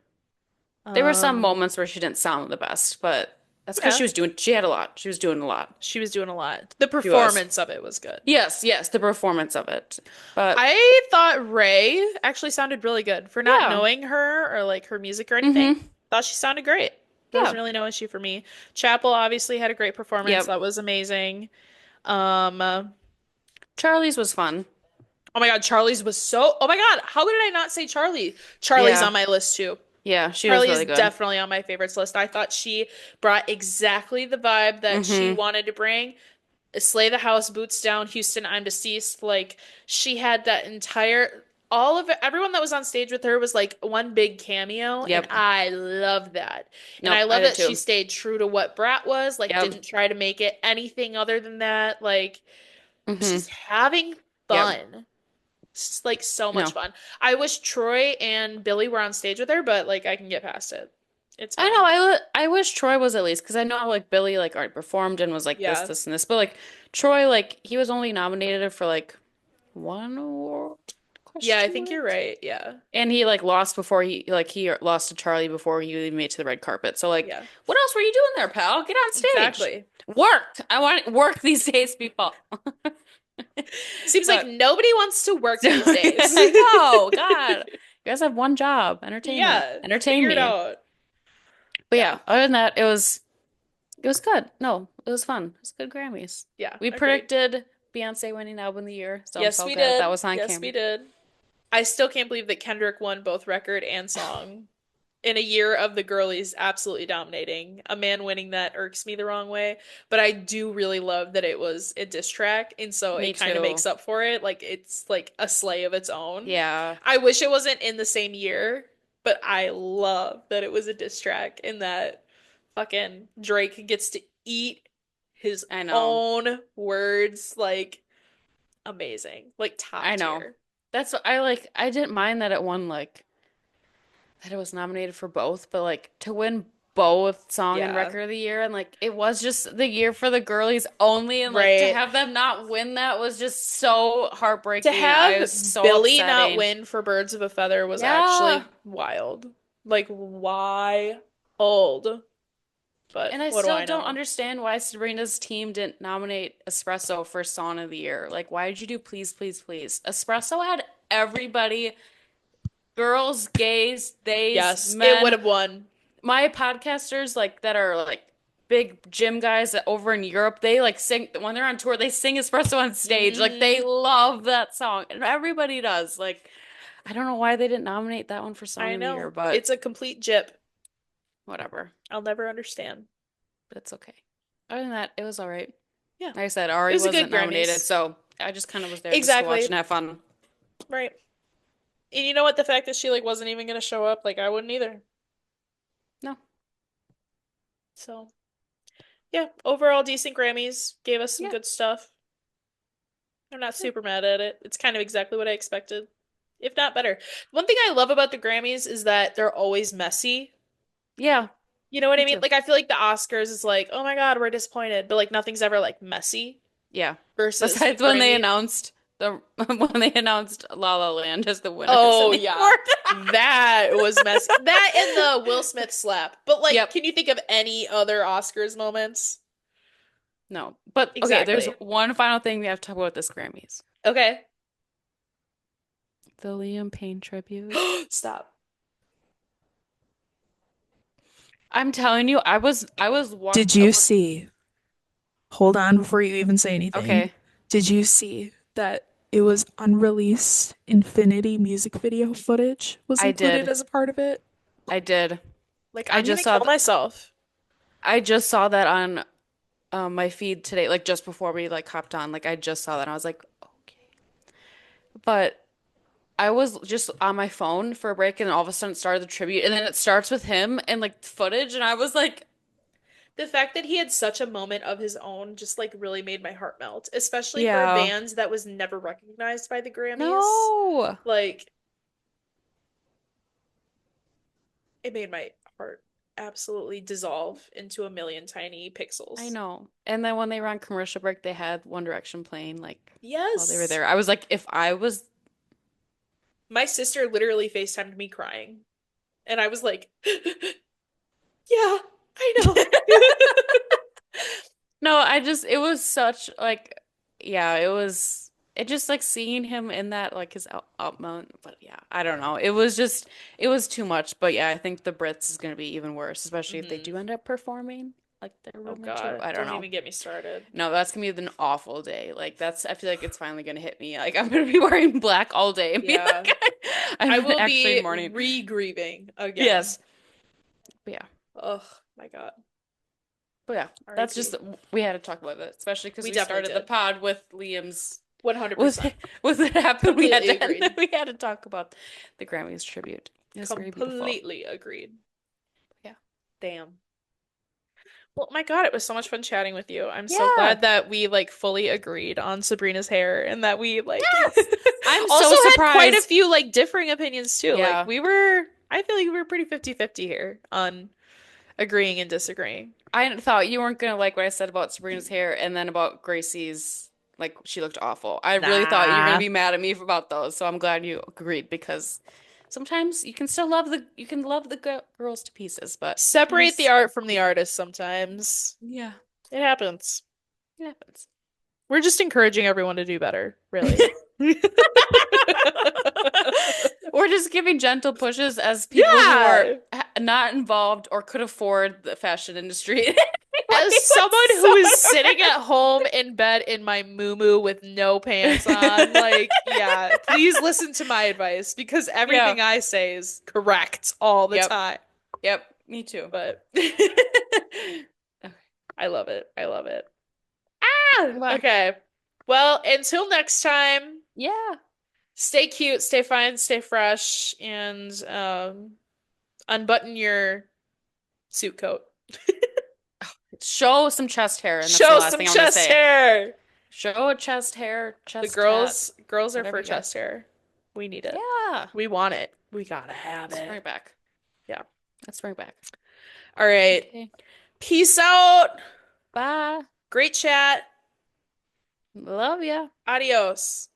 There were some Um, moments where she didn't sound the best, but that's because yeah, she had a lot. She was doing a lot. she was doing a lot. The She was. performance of it was good. Yes, yes, the performance of it. But I thought Ray actually sounded really good for not yeah, knowing her or like her music or anything. mm-hmm. Thought she sounded great. There was Yeah, really no issue for me. Chapel obviously had a great performance. yep. That was amazing. Oh Charlie's was fun. my God, Charlie's was so. Oh my God, how did I not say Charlie? Charlie's Yeah, on my list too. yeah, she was Charlie is really good. definitely on my favorites list. I thought she brought exactly the vibe that she Mm-hmm. wanted to bring. Slay the house, boots down, Houston, I'm deceased. Like she had that entire all of it, everyone that was on stage with her was like one big cameo, and Yep. I love that. And Nope, I I love did that she too. stayed true to what Brat was, like Yep. didn't try to make it anything other than that. Like Mm-hmm. just having Yep. fun. It's like so much No. fun. I wish Troy and Billy were on stage with her, but like I can get past it. It's I know. fine. I wish Troy was at least because I know how like Billy like already performed and was like this, Yeah. this, and this, but like Troy like he was only nominated for like one award Yeah, I question think you're mark, right. Yeah. and he like lost before he lost to Charlie before he even made it to the red carpet. So like, Yeah. what else were you doing there, pal? Get on stage, Exactly. work. I want work these days, people. Seems like But nobody wants to work so, these days. I know, God, you guys have one job, entertainment, Yeah, entertain figure it me. out. But Yeah. yeah, other than that, it was good. No, it was fun. It was good Grammys. Yeah, We agreed. predicted Beyonce winning album of the year, so I'm Yes, so we glad that did. was on Yes, camera. we did. I still can't believe that Kendrick won both record and song in a year of the girlies absolutely dominating. A man winning that irks me the wrong way, but I do really love that it was a diss track, and so Me it kind of too. makes up for it. Like it's like a slay of its own. Yeah, I wish it wasn't in the same year, but I love that it was a diss track and that fucking Drake gets to eat his I know. own words. Like amazing. Like top I know. tier. That's what I like. I didn't mind that it won like that it was nominated for both, but like to win both song and Yeah. record of the year and like it was just the year for the girlies only and like to Right. have them not win that was just so To heartbreaking. I was have so Billy not upsetting. win for Birds of a Feather was Yeah. actually wild. Like wild. But And I what do still I don't know? understand why Sabrina's team didn't nominate Espresso for Song of the Year. Like, why did you do Please, Please, Please? Espresso had everybody, girls, gays, theys, Yes, it would men. have won. My podcasters, like, that are like big gym guys that over in Europe, they like sing, when they're on tour, they sing Espresso on stage. Like, they Hmm. love that song. And everybody does. Like, I don't know why they didn't nominate that one for Song I of the Year, know. but It's a complete jip. whatever. I'll never understand. But it's okay. Other than that, it was all right. Yeah. Like I said, It Ari was a good wasn't nominated, Grammys. so I just kind of was there just to watch Exactly. and have fun. Right. And you know what? The fact that she like wasn't even gonna show up, like I wouldn't either. No, So yeah, overall decent Grammys. Gave us some yeah, good stuff. I'm not yeah, super mad at it. It's kind of exactly what I expected, if not better. One thing I love about the Grammys is that they're always messy. yeah, You know what I me mean? too. Like I feel like the Oscars is like, oh my God, we're disappointed, but like nothing's ever like messy Yeah. versus the Besides when they Grammys. announced the when they announced La La Land as the winners Oh of the yeah. award. That was messy. That and the Will Smith slap. But like, Yep. can you think of any other Oscars moments? No. But okay, there's Exactly. one final thing we have to talk about this Grammys. Okay. The Liam Payne tribute. Stop. I'm telling you, I was one Did you see? Hold on before you even say anything. okay. Did you see that it was unreleased Infinity music video footage was I included did. as a part of it? I did. Like, I I'm gonna just saw kill myself. I just saw that on my feed today, like just before we like hopped on. Like I just saw that and I was like, okay. But I was just on my phone for a break and all of a sudden it started the tribute and then it starts with him and like footage and I was like, The fact that he had such a moment of his own just like really made my heart melt, especially for a yeah, band that was never recognized by the Grammys. no. Like, it made my heart absolutely dissolve into a million tiny I pixels. know. And then when they were on commercial break, they had One Direction playing like while they were Yes. there. I was like, if I was My sister literally FaceTimed me crying, and I was like, yeah, I know. no, I just it was such like yeah, it just like seeing him in that like his out moment, but yeah, I don't know. It was too much, but yeah, I think the Brits is gonna be even worse, especially if they Hmm. do end up performing like they're Oh rumored to. God, I don't don't know. even get me started. No, that's gonna be an awful day. Like that's I feel like it's finally gonna hit me. Like I'm gonna be wearing black all day and be Yeah. like I I'm will actually be mourning. re-grieving again. Yes. But yeah. Oh my God. But yeah, that's just R.I.P. we had to talk about it, especially because We we definitely started the did. pod with Liam's with 100%. with it happened. We had Completely to agreed. we had to talk about the Grammys tribute. It was very beautiful. Completely agreed. Yeah. Damn. Well, my God, it was so much fun chatting with you. I'm so Yeah. glad that we like fully agreed on Sabrina's hair and that we like Yes. I'm also so had quite a surprised. few like differing opinions too. Like Yeah. I feel like we were pretty 50-50 here on agreeing and disagreeing. I thought you weren't gonna like what I said about Sabrina's hair and then about Gracie's, like she looked awful. I really thought you were gonna Nah. be mad at me about those, so I'm glad you agreed because sometimes you can still love the girls to pieces, but Separate the sometimes art from the artist sometimes. yeah, It happens. it happens. We're just encouraging everyone to do better, really. We're just giving gentle pushes as people who are Yeah. not involved or could afford the fashion industry. As someone who is sitting at home in bed in my muumuu with no pants on, like, yeah, please listen to my advice because Yeah. everything I say is correct all the Yep. time. Yep. Me too. But Okay. I love it. I love it. Come on. Okay. Well, until next time, Yeah. stay cute, stay fine, stay fresh, and unbutton your suit coat. Show some chest hair, and that's the Show last some thing I'm gonna chest say. hair. Show a chest hair, The chest tat, girls are whatever for you got. chest hair. We need it. Yeah. We want it. We gotta have Let's bring it. it back. Yeah. Let's bring it back. All right. Okay. Peace out. Bye. Great chat. Love ya. Adios.